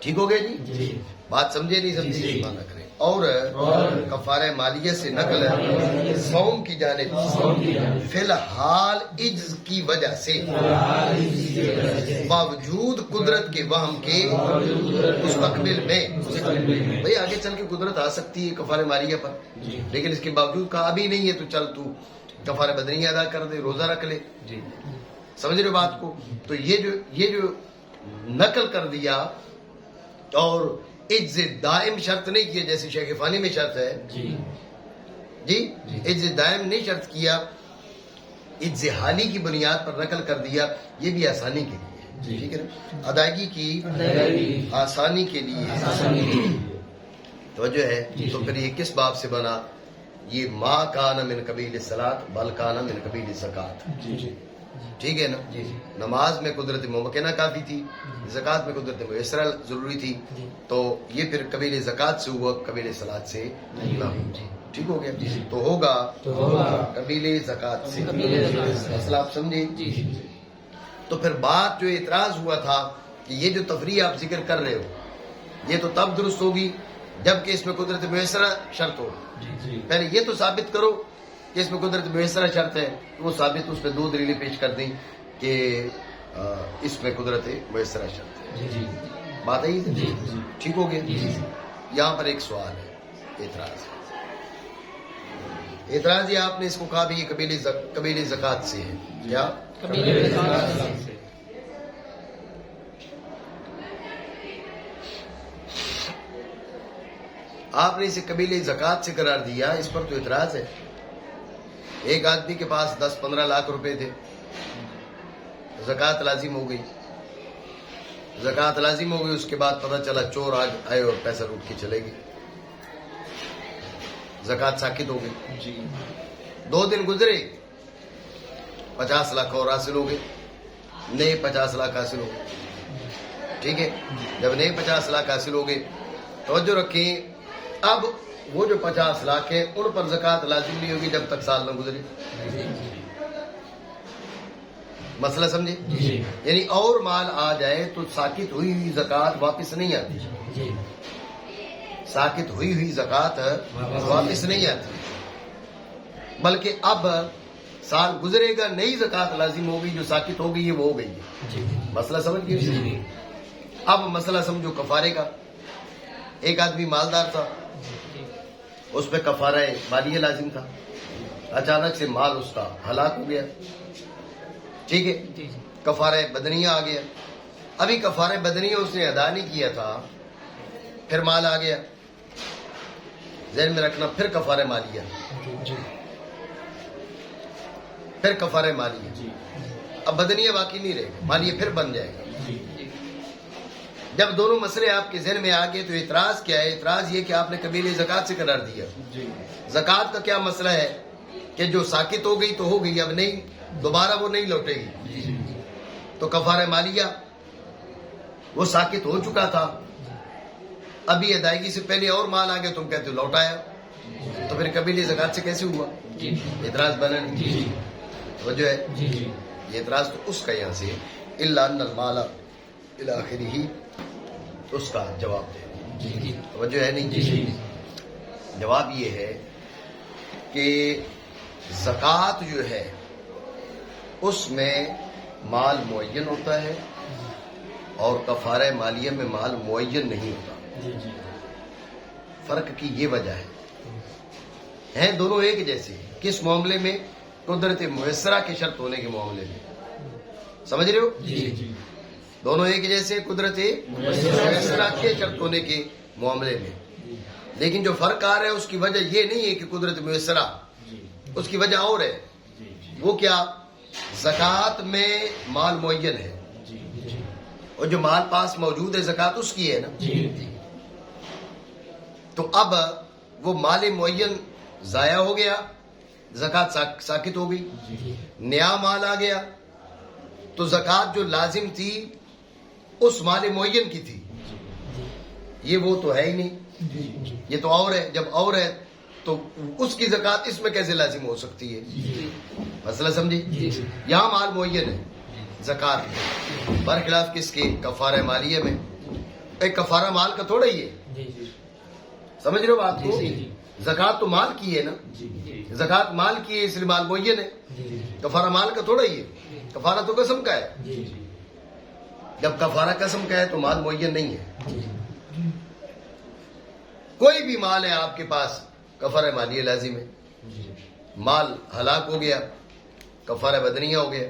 ٹھیک ہو گیا جی؟ بات سمجھے نہیں سمجھے نہ کریں. اور کفارہ مالیہ سے نقل صوم کی جانب فی الحال عجز کی وجہ سے، باوجود قدرت کے وہم کے مستقبل میں، بھئی آگے چل کے قدرت آ سکتی ہے کفارہ مالیہ پر، لیکن اس کے باوجود کہا ابھی نہیں ہے تو چل تو کفارہ بدنی ادا کر دے، روزہ رکھ لے. سمجھ رہے بات کو؟ تو یہ جو نقل کر دیا اور عجز دائم شرط نہیں کیا جیسے شیخ فانی میں شرط ہے جی، عجز دائم نہیں شرط کیا، عجز حالی کی بنیاد پر نقل کر دیا. یہ بھی آسانی کے لیے، ٹھیک ہے نا، ادائیگی کی آسانی کے لیے توجہ ہے. تو پھر یہ کس باب سے بنا؟ یہ ما کان من قبیل الصلاۃ بل کان من قبیل الزکات. ٹھیک ہے نا، نماز میں قدرت ممکنہ کافی تھی، زکوٰۃ میں قدرت میسرہ ضروری تھی، تو یہ پھر قبیل زکوٰۃ سے ہوا، قبیل صلاۃ سے نہ. ٹھیک ہو گیا؟ تو ہوگا قبیل زکوٰۃ سے. مسئلہ آپ سمجھے؟ تو پھر بات جو اعتراض ہوا تھا کہ یہ جو تفریح آپ ذکر کر رہے ہو یہ تو تب درست ہوگی جبکہ اس میں قدرت میسرہ شرط ہو. پہلے یہ تو ثابت کرو کہ اس میں قدرت میسرہ شرط ہے. وہ ثابت، اس پہ 2 دلیلیں پیش کر دیں کہ اس میں قدرت میسرہ شرط ہے. بات آئی؟ ٹھیک ہو گیا. یہاں پر ایک سوال ہے، اعتراض یہ آپ نے اس کو کہا بھی یہ قبیل زکوٰۃ سے ہے. کیا آپ نے اسے قبیل زکوٰۃ سے قرار دیا؟ اس پر تو اعتراض ہے. ایک آدمی کے پاس 10-15 لاکھ روپے تھے، زکوٰۃ لازم ہو گئی، اس کے بعد پتہ چلا چور آئے اور پیسہ لوٹ کے چلے گئے، زکوٰۃ ساقط ہو گئی. 2 دن گزرے، 50 لاکھ اور حاصل ہو گئے، نئے 50 لاکھ حاصل ہو گئے. ٹھیک ہے، جب نئے 50 لاکھ حاصل ہو گئے، توجہ رکھیں، اب وہ جو 50 لاکھ ہیں ان پر زکوٰۃ لازم نہیں ہوگی جب تک سال نہ گزرے. مسئلہ سمجھے؟ یعنی اور مال آ جائے تو ساکت ہوئی ہوئی زکوٰۃ واپس نہیں آتی. ساکت ہوئی ہوئی زکوٰۃ واپس نہیں آتی، بلکہ اب سال گزرے گا نئی زکوٰۃ لازم ہوگی. جو ساکت ہو گئی ہے وہ ہو گئی ہے. مسئلہ سمجھ گئے؟ اب مسئلہ سمجھو کفارے کا. ایک آدمی مالدار تھا، اس پہ کفارہ مالیہ لازم تھا. اچانک سے مال اس کا ہلاک ہو گیا، ٹھیک ہے، کفارہ بدنیہ آ گیا. ابھی کفارہ بدنیہ اس نے ادا نہیں کیا تھا، پھر مال آ گیا. ذہن میں رکھنا، پھر کفارہ مالیہ، پھر کفارہ مالیہ. اب بدنیہ باقی نہیں رہے گا، مالیہ پھر بن جائے گا. جب دونوں مسئلے آپ کے ذہن میں آ گئے تو اعتراض کیا ہے؟ اعتراض یہ کہ آپ نے قبیلے زکوٰۃ سے قرار دیا. زکوٰۃ کا کیا مسئلہ ہے کہ جو ساکت ہو گئی تو ہو گئی، اب نہیں، دوبارہ وہ نہیں لوٹے گی. تو کفارہ مالیہ وہ ساکت ہو چکا تھا، ابھی ادائیگی سے پہلے اور مال آ گیا، تم کہتے ہو لوٹایا، تو پھر قبیلے زکوٰۃ سے کیسے ہوا؟ اعتراض بنا نہیں. توجہ ہے؟ یہ اعتراض تو اس کا یہاں سے الا ان المال الی آخرہ، اس کا جواب دے. توجہ ہے نہیں؟ جواب یہ ہے کہ زکوٰۃ جو ہے اس میں مال معین ہوتا ہے اور کفارہ مالیہ میں مال معین نہیں ہوتا. فرق کی یہ وجہ ہے، ہیں دونوں ایک جیسے. کس معاملے میں؟ قدرت میسرہ کی شرط ہونے کے معاملے میں. سمجھ رہے ہو؟ دونوں ایک جیسے قدرت میسرہ کے شرط ہونے کے معاملے میں. لیکن جو فرق آ رہا ہے اس کی وجہ یہ نہیں ہے کہ قدرت میسرہ، اس کی وجہ اور ہے. وہ کیا؟ زکوٰۃ میں مال معین ہے اور جو مال پاس موجود ہے زکوٰۃ اس کی ہے نا. تو اب وہ مال معین ضائع ہو گیا، زکوٰۃ ساکت ہو گئی. نیا مال آ گیا تو زکوٰۃ جو لازم تھی اس مال معین کی تھی، یہ وہ تو ہے ہی نہیں، یہ تو اور ہے. جب اور ہے تو اس کی زکوٰۃ اس میں کیسے لازم ہو سکتی ہے؟ مسئلہ سمجھے؟ یہاں مال معین ہے زکوٰۃ میں، برخلاف کس کے؟ کفارہ مالیہ میں. ایک کفارہ مال کا تھوڑا ہی ہے. سمجھ رہے ہو بات کو؟ زکوٰۃ تو مال کی ہے نا، زکوٰۃ مال کی ہے اس لیے مال معین ہے. کفارہ مال کا تھوڑا ہی ہے، کفارہ تو قسم کا ہے. جب کفارہ قسم کا ہے تو مال معین نہیں ہے. کوئی بھی مال ہے آپ کے پاس، کفارہ مالیہ لازم ہے. مال ہلاک ہو گیا، کفارہ بدنیہ ہو گیا.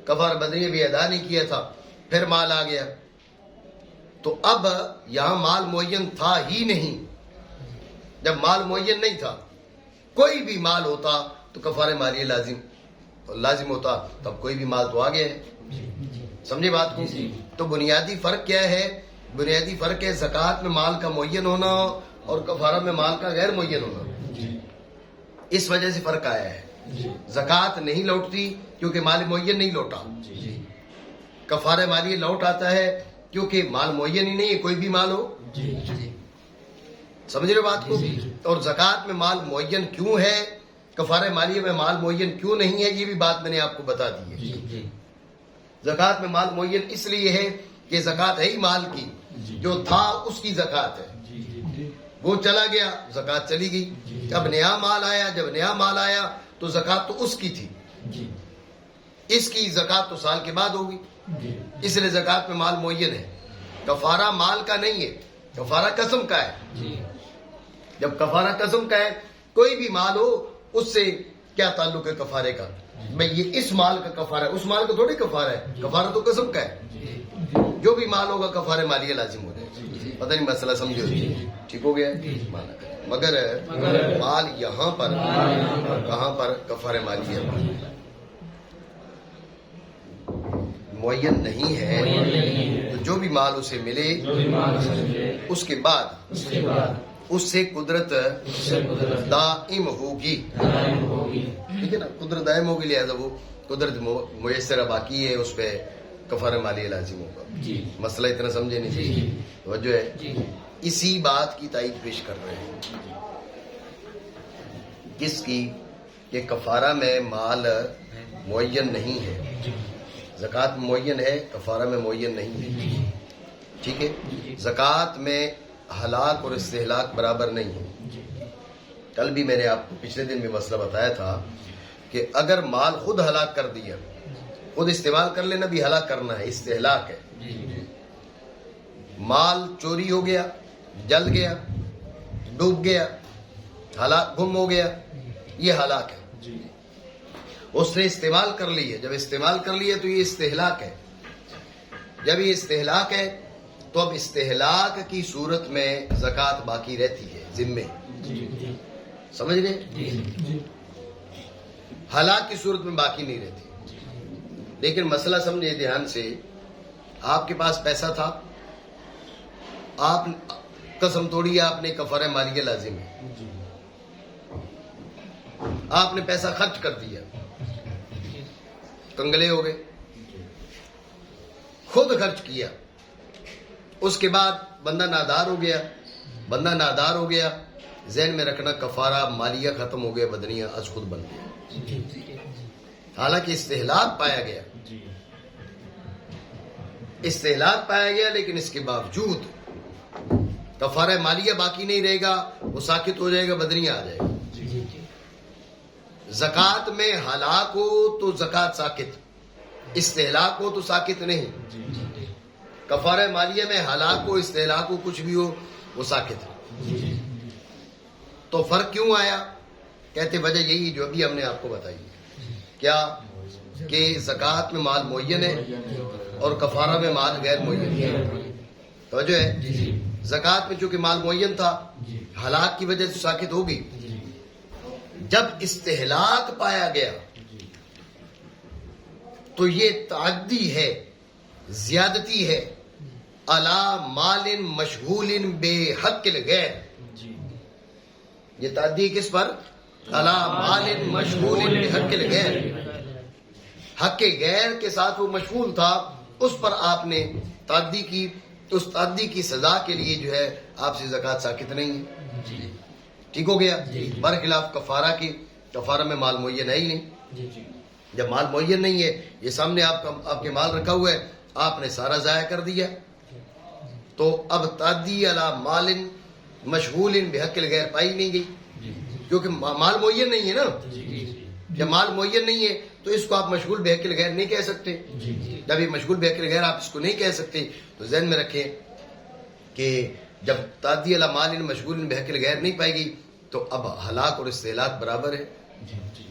کفارہ بدنیہ بھی ادا نہیں کیا تھا، پھر مال آ گیا، تو اب یہاں مال معین تھا ہی نہیں. جب مال معین نہیں تھا، کوئی بھی مال ہوتا تو کفارہ مالیہ لازم ہوتا، تب کوئی بھی مال تو آ گیا ہے. سمجھے بات کو؟ تو بنیادی فرق کیا ہے؟ بنیادی فرق ہے زکوٰۃ میں مال کا معین ہونا اور کفارہ میں مال کا غیر معین ہونا. اس وجہ سے فرق آیا ہے. زکوٰۃ نہیں لوٹتی کیونکہ مال معین نہیں لوٹا. کفارہ مالیہ لوٹ آتا ہے کیونکہ مال معین ہی نہیں ہے، کوئی بھی مال ہو. سمجھ رہے بات کو؟ اور زکوٰۃ میں مال معین کیوں ہے، کفارہ مالیہ میں مال معین کیوں نہیں ہے، یہ بھی بات میں نے آپ کو بتا دی ہے. زکوٰۃ میں مال معین اس لیے ہے کہ زکوٰۃ ہے ہی مال کی، جو تھا اس کی زکوٰۃ ہے. وہ چلا گیا، زکوٰۃ چلی گئی. اب نیا مال آیا، جب نیا مال آیا تو زکوٰۃ تو اس کی تھی، اس کی زکوٰۃ تو سال کے بعد ہوگی، اس لیے زکوٰۃ میں مال معین ہے. کفارہ مال کا نہیں ہے، کفارہ قسم کا ہے. جب کفارہ قسم کا ہے، کوئی بھی مال ہو اس سے کیا تعلق ہے کفارے کا؟ میں یہ اس مال کا کفارہ ہے، اس مال کا تھوڑی کفارہ ہے، کفارہ تو قسم کا ہے. جو بھی مال ہوگا کفارہ مالیہ لازم ہو جائے. پتہ نہیں مسئلہ سمجھو؟ ٹھیک ہو گیا؟ مگر مال یہاں پر کہاں پر کفارہ مالیہ معین نہیں ہے. تو جو بھی مال اسے ملے اس کے بعد اس سے قدرت دائم ہوگی. ٹھیک ہے نا؟ قدرت دائم ہوگی، لہذا وہ قدرت میسرہ باقی ہے، اس پہ کفارہ مالیہ لازم ہوگا. مسئلہ اتنا سمجھے نہیں؟ توجہ ہے؟ اسی بات کی تائید پیش کر رہے ہیں. کس کی؟ کہ کفارہ میں مال معین نہیں ہے، زکوٰۃ میں معین ہے، کفارہ میں معین نہیں ہے، ٹھیک ہے؟ زکوٰۃ میں ہلاک اور استہلاک برابر نہیں ہے۔ کل بھی میں نے آپ کو پچھلے دن بھی مسئلہ بتایا تھا کہ اگر مال خود ہلاک کر دیا، خود استعمال کر لینا بھی ہلاک کرنا ہے، استہلاک ہے۔ مال چوری ہو گیا، جل گیا، ڈوب گیا، ہلاک، گم ہو گیا، یہ ہلاک ہے۔ اس نے استعمال کر لی ہے، جب استعمال کر لیا تو یہ استہلاک ہے۔ جب یہ استہلاک ہے تو اب استہلاک کی صورت میں زکوٰۃ باقی رہتی ہے ذمے، سمجھ گئے؟ ہلاک کی صورت میں باقی نہیں رہتی۔ لیکن مسئلہ سمجھے دھیان سے، آپ کے پاس پیسہ تھا، آپ قسم توڑی، آپ نے کفارہ مالیہ لازم ہے، آپ نے پیسہ خرچ کر دیا، کنگلے ہو گئے، خود خرچ کیا، اس کے بعد بندہ نادار ہو گیا، ذہن میں رکھنا کفارہ مالیہ ختم ہو گیا، بدنیہ از خود بن گیا، حالانکہ استہلاک پایا گیا، لیکن اس کے باوجود کفارہ مالیہ باقی نہیں رہے گا، وہ ساقط ہو جائے گا، بدنیہ آ جائے گا۔ زکوٰۃ میں ہلاک ہو تو زکوٰۃ ساقط، استہلاک ہو تو ساقط نہیں۔ کفارہ مالیہ میں ہلاک ہو، استہلاک ہو، کچھ بھی ہو، وہ ساقط ہے۔ تو فرق کیوں آیا؟ کہتے وجہ یہی جو ابھی ہم نے آپ کو بتائی، کیا کہ زکوٰۃ میں مال معین ہے اور کفارہ میں مال غیر معین ہے۔ توجہ ہے، زکوٰۃ میں چونکہ مال معین تھا، ہلاک کی وجہ سے ساقط ہوگی۔ جب استہلاک پایا گیا تو یہ تعدی ہے، زیادتی ہے، علی مال مشغول بے حق الغیر۔ یہ تعدی کس پر؟ علی مال مشغول بے حق الغیر، حق غیر کے ساتھ وہ مشغول تھا، اس پر آپ نے تعدی کی، تو اس تعدی کی سزا کے لیے جو ہے آپ سے زکوٰۃ ساقط نہیں ہے۔ ٹھیک ہو گیا؟ برخلاف کفارہ کی، کفارہ میں مال معین ہے ہی نہیں۔ جب مال معین نہیں ہے، یہ سامنے آپ کے مال رکھا ہوا ہے، آپ نے سارا ضائع کر دیا، تو اب تعدی علی مال مشغول بحق الغیر پائی نہیں گئی، کیونکہ مال معین نہیں ہے نا۔ جب مال معین نہیں ہے تو اس کو آپ مشغول بحق الغیر نہیں کہہ سکتے۔ جب یہ مشغول بحق الغیر آپ اس کو نہیں کہہ سکتے، تو ذہن میں رکھیں کہ جب تعدی علی مال مشغول بحق الغیر نہیں پائی گئی تو اب ہلاک اور استہلاک برابر ہے۔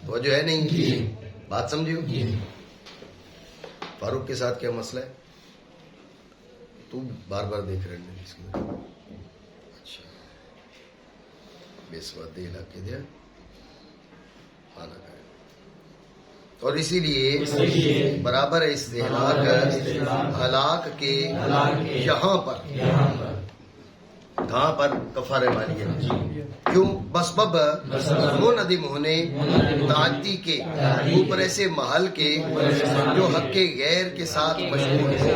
تو جو ہے نہیں، بات سمجھیو۔ فاروق کے ساتھ کیا مسئلہ ہے؟ تو بار بار دیکھ رہے ہیں اس کو۔ اچھا، بے سواد دے علاقے دیا کھانا کھائے، اور اسی لیے برابر ہے استہلاک ہلاک کے یہاں پر، کہاں پر؟ کفارہ مالیہ۔ کیوں؟ بسبب منعدم ہونے تعدی کے اوپر ایسے محل کے جو حق غیر کے ساتھ مشغول ہو۔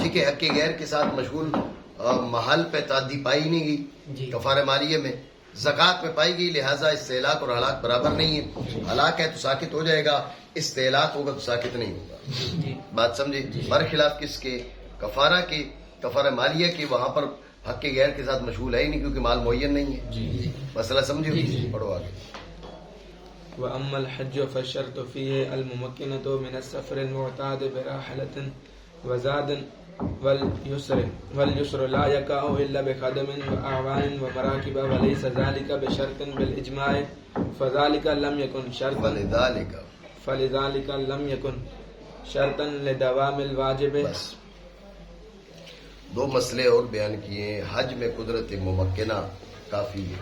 ٹھیک ہے، حق غیر کے ساتھ مشغول محل پہ تعدی پائی نہیں گئی، کفارہ مالیہ میں زکوٰۃ میں پائی گئی، لہٰذا استہلاک اور ہلاک برابر نہیں ہے۔ ہلاک ہے تو ساقط ہو جائے گا، استہلاک ہوگا تو ساقط نہیں ہوگا۔ بات سمجھے؟ برخلاف کس کے؟ کفارہ کے، کفارہ مالیہ کے، وہاں پر حق غیر کے ساتھ مشغول ہے ہی نہیں، کیونکہ مال معین نہیں ہے۔ مسئلہ سمجھو؟ پڑھو آگے۔ وأما الحج فالشرط فيه الممكنة من السفر المعتاد براحلة وزاد واليسر لا يقع إلا بخدم وأعوان ومراكب وليس ذلك بشرط بالإجماع فذلك لم يكن شرطا لدوام الواجب۔ بس دو مسئلے اور بیان کیے ہیں۔ حج میں قدرت ممکنہ کافی ہے،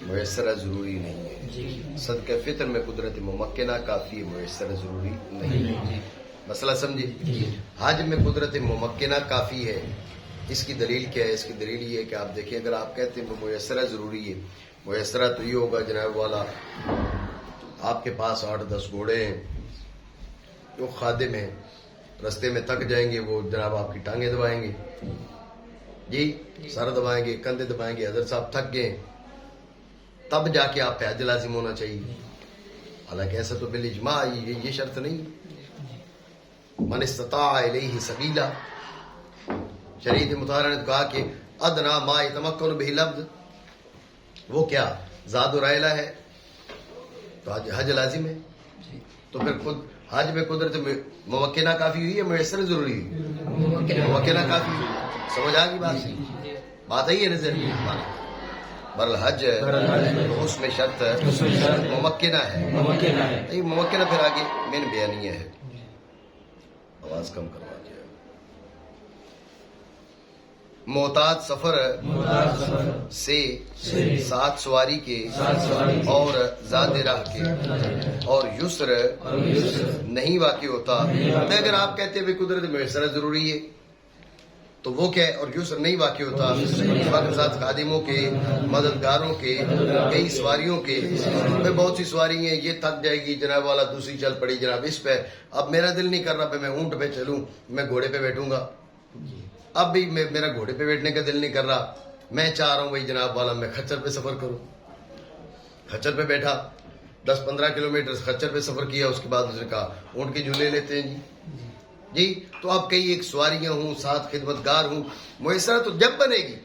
میسر ضروری نہیں ہے۔ صدقہ فطر میں قدرت ممکنہ کافی ہے، میسر ضروری نہیں ہے۔ مسئلہ سمجھے؟ حج میں قدرت ممکنہ کافی ہے۔ اس کی دلیل کیا ہے؟ اس کی دلیل یہ ہے کہ آپ دیکھیں، اگر آپ کہتے ہیں کہ میسرہ ضروری ہے، میسرہ تو یہ ہوگا جناب والا آپ کے پاس 8-10 گھوڑے ہیں، جو خادم ہیں، رستے میں تک جائیں گے، وہ جناب آپ کی ٹانگیں دبائیں گے، جی سر دبائیں گے، کندھے دبائیں گے، حضرت صاحب تھک گئے، تب جا کے آپ پہ حج لازم ہونا چاہیے. حالانکہ ایسا تو بالاجماع یہ شرط نہیں. من استطاع الیہ سبیلا، شریعت مطہرہ نے کہا کہ ادنا ما یتمکن بہ العبد، وہ کیا زاد و رائلہ ہے تو حج لازم ہے. تو پھر خود حج میں قدرت ممکنہ کافی ہوئی ہے میسر ضروری ہوئی؟ ممکنہ کافی ہوئی. سمجھ آ گئی بات آئی ہے نظر. برالحج اس میں شرط ممکنہ ہے. ممکنہ پھر آگے مین بیانیہ ہے. آواز کم کروا دیا. محتاط سفر سے سات سواری کے اور زاد راہ کے اور یسر نہیں واقع ہوتا. اگر آپ کہتے ہیں قدرت میسر ضروری ہے تو وہ کیا ہے، اور یسر نہیں واقع ہوتا وقت ساتھ خادموں کے، مددگاروں کے، کئی سواریوں کے. میں بہت سی سواری ہیں، یہ تھک جائے گی جناب والا، دوسری چل پڑی جناب اس پہ. اب میرا دل نہیں کر رہا میں اونٹ پہ چلوں، میں گھوڑے پہ بیٹھوں گا. اب بھی میرا گھوڑے پہ بیٹھنے کا دل نہیں کر رہا، میں چاہ رہا ہوں بھائی جناب والا میں کھچر پہ سفر کروں. کھچر پہ بیٹھا 10-15 کلومیٹر کھچر پہ سفر کیا، اس کے بعد اس نے کہا اونٹ کے جھولے لیتے ہیں جی. تو اب کئی ایک سواریاں ہوں، ساتھ خدمتگار ہوں، میسر تو جب بنے گی،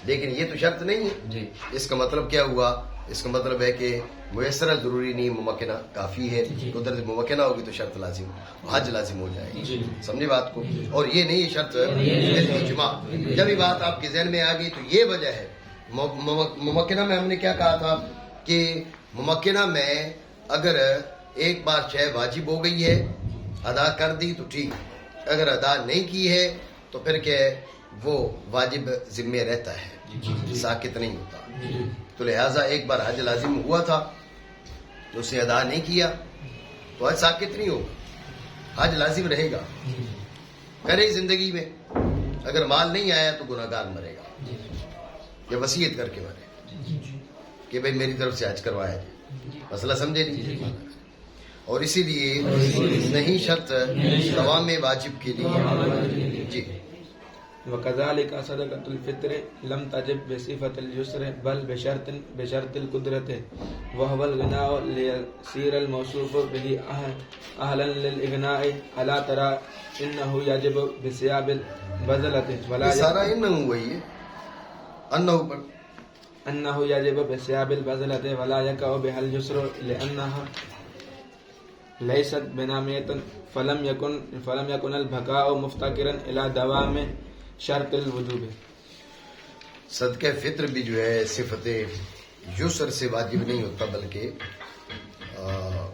لیکن یہ تو شرط نہیں ہے. اس کا مطلب کیا ہوا؟ اس کا مطلب ہے کہ میسر ضروری نہیں، ممکنہ کافی ہے. قدرت ممکنہ ہوگی تو شرط لازم، حج لازم ہو جائے گی. سمجھے بات کو؟ اور یہ نہیں ہے شرط اجماع. جب یہ بات آپ کے ذہن میں آ گئی تو یہ وجہ ہے. ممکنہ میں ہم نے کیا کہا تھا کہ ممکنہ میں اگر ایک بار شے واجب ہو گئی ہے، ادا کر دی تو ٹھیک، اگر ادا نہیں کی ہے تو پھر کہ وہ واجب ذمہ رہتا ہے، ساکت نہیں ہوتا. تو لہٰذا ایک بار حج لازم ہوا تھا تو اسے ادا نہیں کیا تو حج ساکت نہیں ہوگا، حج لازم رہے گا. کرے زندگی میں اگر مال نہیں آیا تو گناہ گار مرے گا، یا وصیت کر کے مرے کہ بھائی میری طرف سے حج کروایا جائے. مسئلہ سمجھے نہیں؟ اور اسی لیے نہیں شرط دوام واجب کے لیے. جی. وكذلك صدقة الفطر لم تجب بصفة اليسر بل بشرط القدرة وهو الغناء ليصير الموصوف به أهلا للإغناء. ألا ترى إنه يجب بثياب البذلة ولا سارا أنه يجب بثياب البذلة ولا يقع بها اليسر لأنها ليست بنامية فلم يكن البقاء مفتقرا إلى دوام شرط الوجوب. صدقہ فطر بھی جو ہے صفت یسر سے واجب نہیں ہوتا بلکہ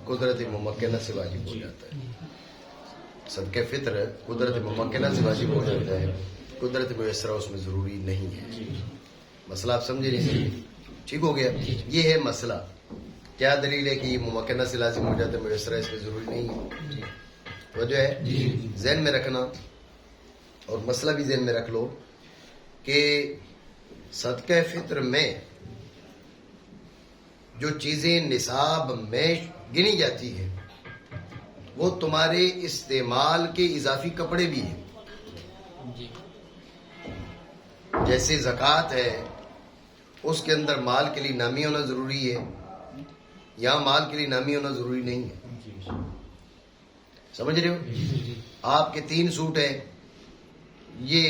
قدرت ممکنہ سے واجب ہو جاتا ہے. صدقہ فطر قدرت ممکنہ سے واجب ہو جاتا ہے، قدرت میسرہ اس میں ضروری نہیں ہے. مسئلہ آپ سمجھے نہیں؟ ٹھیک ہو گیا. یہ ہے مسئلہ. کیا دلیل ہے کہ یہ ممکنہ سے لازم ہو جاتا ہے، میسرہ اس میں ضروری نہیں ہے؟ وجہ ہے ذہن میں رکھنا، اور مسئلہ بھی ذہن میں رکھ لو کہ صدقہ فطر میں جو چیزیں نصاب میں گنی جاتی ہیں وہ تمہارے استعمال کے اضافی کپڑے بھی ہیں. جیسے زکوٰۃ ہے، اس کے اندر مال کے لیے نامی ہونا ضروری ہے، یہاں مال کے لیے نامی ہونا ضروری نہیں ہے. سمجھ رہے ہو؟ آپ کے 3 سوٹ ہیں، یہ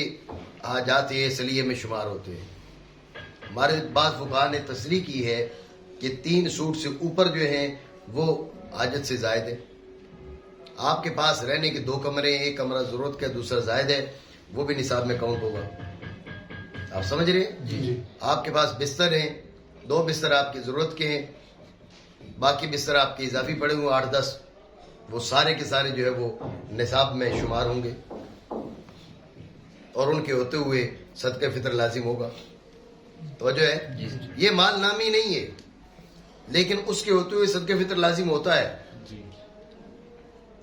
حاجات سلیے میں شمار ہوتے ہیں. ہمارے بعض فقہاء نے تصریح کی ہے کہ 3 سوٹ سے اوپر جو ہیں وہ حاجت سے زائد ہے. آپ کے پاس رہنے کے 2 کمرے ہیں، ایک کمرہ ضرورت کا دوسرا زائد ہے، وہ بھی نصاب میں کاؤنٹ ہوگا. آپ سمجھ رہے ہیں؟ آپ کے پاس بستر ہیں، 2 بستر آپ کی ضرورت کے ہیں، باقی بستر آپ کے اضافی پڑے ہوئے 8-10، وہ سارے کے سارے جو ہے وہ نصاب میں شمار ہوں گے، اور ان کے ہوتے ہوئے صدقہ فطر لازم ہوگا. توجہ ہے؟ یہ مال نامی نہیں ہے، لیکن اس کے ہوتے ہوئے صدقہ فطر لازم ہوتا ہے.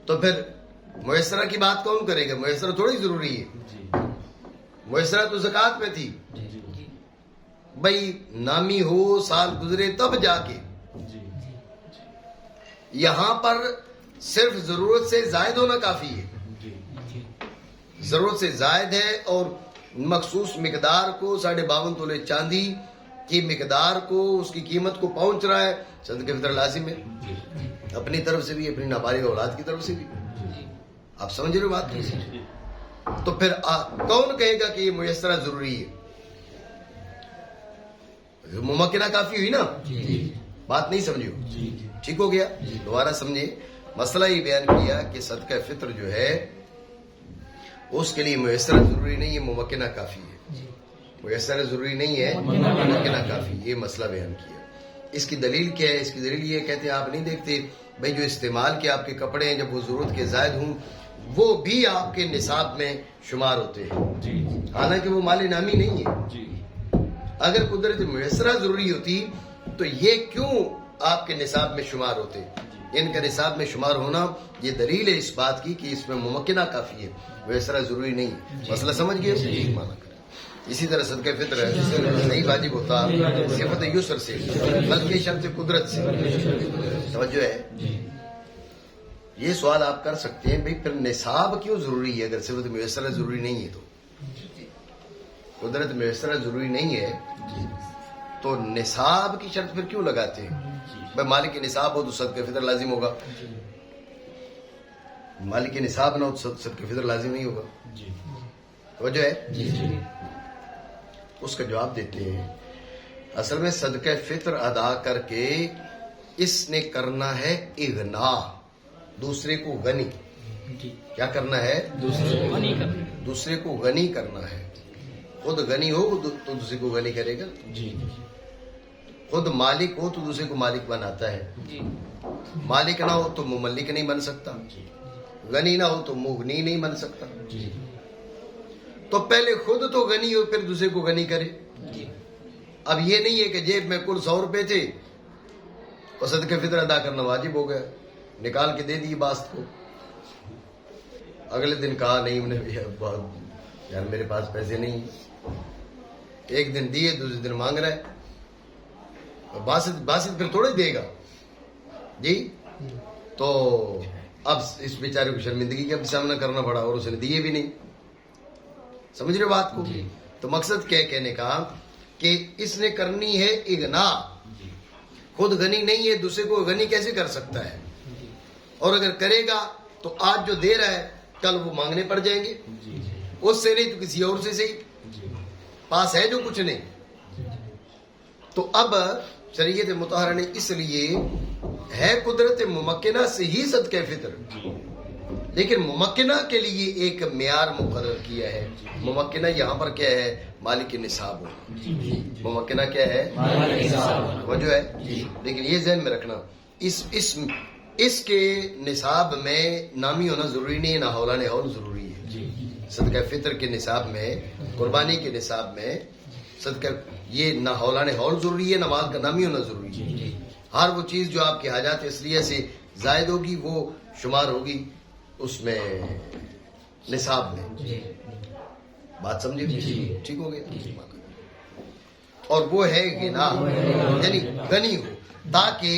تو پھر میسرہ کی بات کون کرے گا؟ میسرہ تھوڑی ضروری ہے. میسرہ تو زکوٰۃ میں تھی. بھائی نامی ہو، سال گزرے تب جا کے. یہاں پر صرف ضرورت سے زائد ہونا کافی ہے. ضرورت سے زائد ہے اور مخصوص مقدار کو 52.5 تولے چاندی کی مقدار کو، اس کی قیمت کو پہنچ رہا ہے، صدقہ فطر لازم ہے، اپنی طرف سے بھی، اپنی نابالغ اولاد کی طرف سے بھی. آپ سمجھ رہے ہو بات؟ تو پھر کون کہے گا کہ یہ میسرہ ضروری ہے؟ ممکنہ کافی ہوئی نا. بات نہیں سمجھو؟ ٹھیک ہو گیا. دوبارہ سمجھے. مسئلہ یہ بیان کیا کہ صدقہ فطر جو ہے اس کے لیے میسرہ ضروری نہیں ہے، ممکنہ کافی ہے. میسرہ ضروری نہیں ہے، ممکنہ کافی. یہ مسئلہ بیان کیا. اس کی دلیل کیا ہے؟ اس کی دلیل یہ کہتے ہیں آپ نہیں دیکھتے بھائی جو استعمال کے آپ کے کپڑے ہیں جب وہ ضرورت کے زائد ہوں وہ بھی آپ کے نصاب میں شمار ہوتے ہیں، حالانکہ وہ مال نامی نہیں ہے. اگر قدرت میسرہ ضروری ہوتی تو یہ کیوں آپ کے نصاب میں شمار ہوتے؟ ان کا نصاب میں شمار ہونا یہ دلیل ہے اس بات کی کہ اس میں ممکنہ کافی ہے، میسرہ ضروری نہیں ہے. مسئلہ سمجھ گئے؟ مانا کریں. اسی طرح صدقہ فطر نہیں واجب ہوتا صفت یسر سے بلکہ شرط قدرت سے. توجہ ہے. یہ سوال آپ کر سکتے ہیں بھئی پھر نصاب کیوں ضروری ہے؟ اگر صفت میسرہ ضروری نہیں ہے تو قدرت میسرہ ضروری نہیں ہے تو نصاب کی شرط پھر کیوں لگاتے ہیں؟ بھائی مالک نصاب ہو تو صدقہ فطر لازم ہوگا، مالک نصاب نہ ہو تو صدقہ فطر لازم نہیں ہوگا. توجہ ہے. اس کا جواب دیتے ہیں اصل میں صدقہ فطر ادا کر کے اس نے کرنا ہے اغنا، دوسرے کو غنی. کیا کرنا ہے؟ دوسرے کو غنی کرنا ہے. خود غنی ہو تو دوسرے کو غنی کرے گا. خود مالک ہو تو دوسرے کو مالک بناتا ہے. مالک نہ ہو تو مملک نہیں بن سکتا، غنی نہ ہو تو مغنی نہیں بن سکتا. تو پہلے خود تو غنی ہو پھر دوسرے کو غنی کرے. اب یہ نہیں ہے کہ جیب میں کل 100 روپے تھے اور صدقہ فطر ادا کرنا واجب ہو گیا، نکال کے دے دی باست کو. اگلے دن کہا نہیں یار میرے پاس پیسے نہیں. ایک دن دیے، دوسرے دن مانگ رہا ہے. باسط پھر تھوڑے دے گا جی. تو اب اس بیچارے کو شرمندگی کا بھی سامنا کرنا پڑا اور اس نے دیے بھی نہیں. سمجھ رہے بات کو؟ تو مقصد کیا کہنے کا کہ اس نے کرنی ہے اغنا. خود غنی نہیں ہے، دوسرے کو غنی کیسے کر سکتا ہے؟ اور اگر کرے گا تو آج جو دے رہا ہے کل وہ مانگنے پڑ جائیں گے. اس سے نہیں تو کسی اور سے صحیح، پاس ہے جو کچھ نہیں. تو اب شریعت مطہرہ نے اس لیے ہے قدرت ممکنہ سے ہی صدقہ فطر، لیکن ممکنہ کے لیے ایک معیار مقرر کیا ہے. ممکنہ یہاں پر کیا ہے؟ مالک نصاب ہو. ممکنہ کیا ہے؟ وجہ ہے. لیکن یہ ذہن میں رکھنا اس کے نصاب میں نامی ہونا ضروری نہیں ہے، نہ ہولان ہول ضروری ہے. صدقہ فطر کے نصاب میں، قربانی کے نصاب میں صدقہ یہ نہ ہولان ہول ضروری ہے، نہ مال کا نامی ہونا ضروری ہے. ہر وہ چیز جو آپ کی حاجات اصلیہ سے زائد ہوگی وہ شمار ہوگی اس میں نصاب میں. بات سمجھے؟ ٹھیک ہو گیا. اور وہ ہے غنا، یعنی غنی ہو تاکہ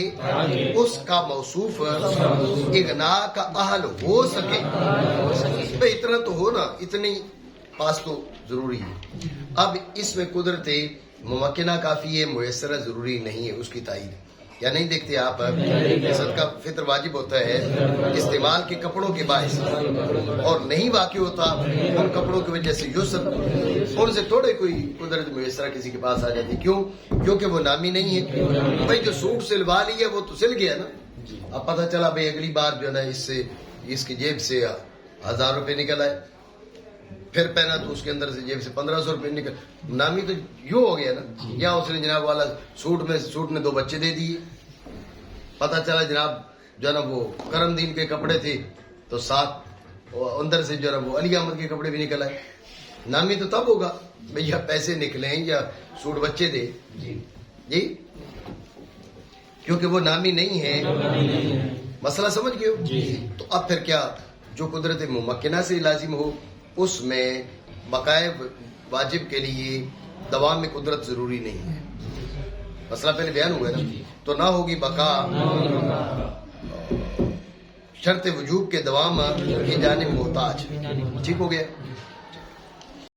اس کا موصوف اغنا کا اہل ہو سکے. اتنا تو ہو نا، اتنی پاس تو ضروری ہے. اب اس میں قدرت ممکنہ کافی ہے، میسرہ ضروری نہیں ہے. اس کی تائید یا نہیں دیکھتے آپ؟ صدقہ فطر واجب ہوتا ہے استعمال کے کپڑوں کے باعث، اور نہیں واقع ہوتا ان کپڑوں کی وجہ سے یسر، ان سے تھوڑے کوئی قدرت میسرہ کسی کے پاس آ جاتی. کیوں؟ کیونکہ وہ نامی نہیں ہے. بھائی جو سوٹ سلوا لیا وہ تو سل گیا نا. اب پتہ چلا بھائی اگلی بار جو ہے نا اس کی جیب سے 1000 روپے نکل آئے، پھر پہنا تو اس کے اندر سے جیب سے 1500 روپے نکل. نامی تو یوں ہو گیا نا. یا اس نے جناب والا سوٹ میں 2 بچے دے دیے. پتہ چلا جناب جو ہے نا وہ کرم دین کے کپڑے تھے تو ساتھ اندر سے جو ہے نا وہ علی احمد کے کپڑے بھی نکل آئے. نامی تو تب ہوگا بھیا پیسے نکلیں یا سوٹ بچے دے جی، کیونکہ وہ نامی نہیں ہے. مسئلہ سمجھ گئے ہو؟ تو اب پھر کیا جو قدرت ممکنہ سے لازم ہو اس میں بقائے واجب کے لیے دوام میں قدرت ضروری نہیں ہے. مسئلہ پہلے بیان ہوا ہے نا. تو نہ ہوگی بقا شرط وجوب کے دوام کی جانب محتاج. ٹھیک ہو گیا.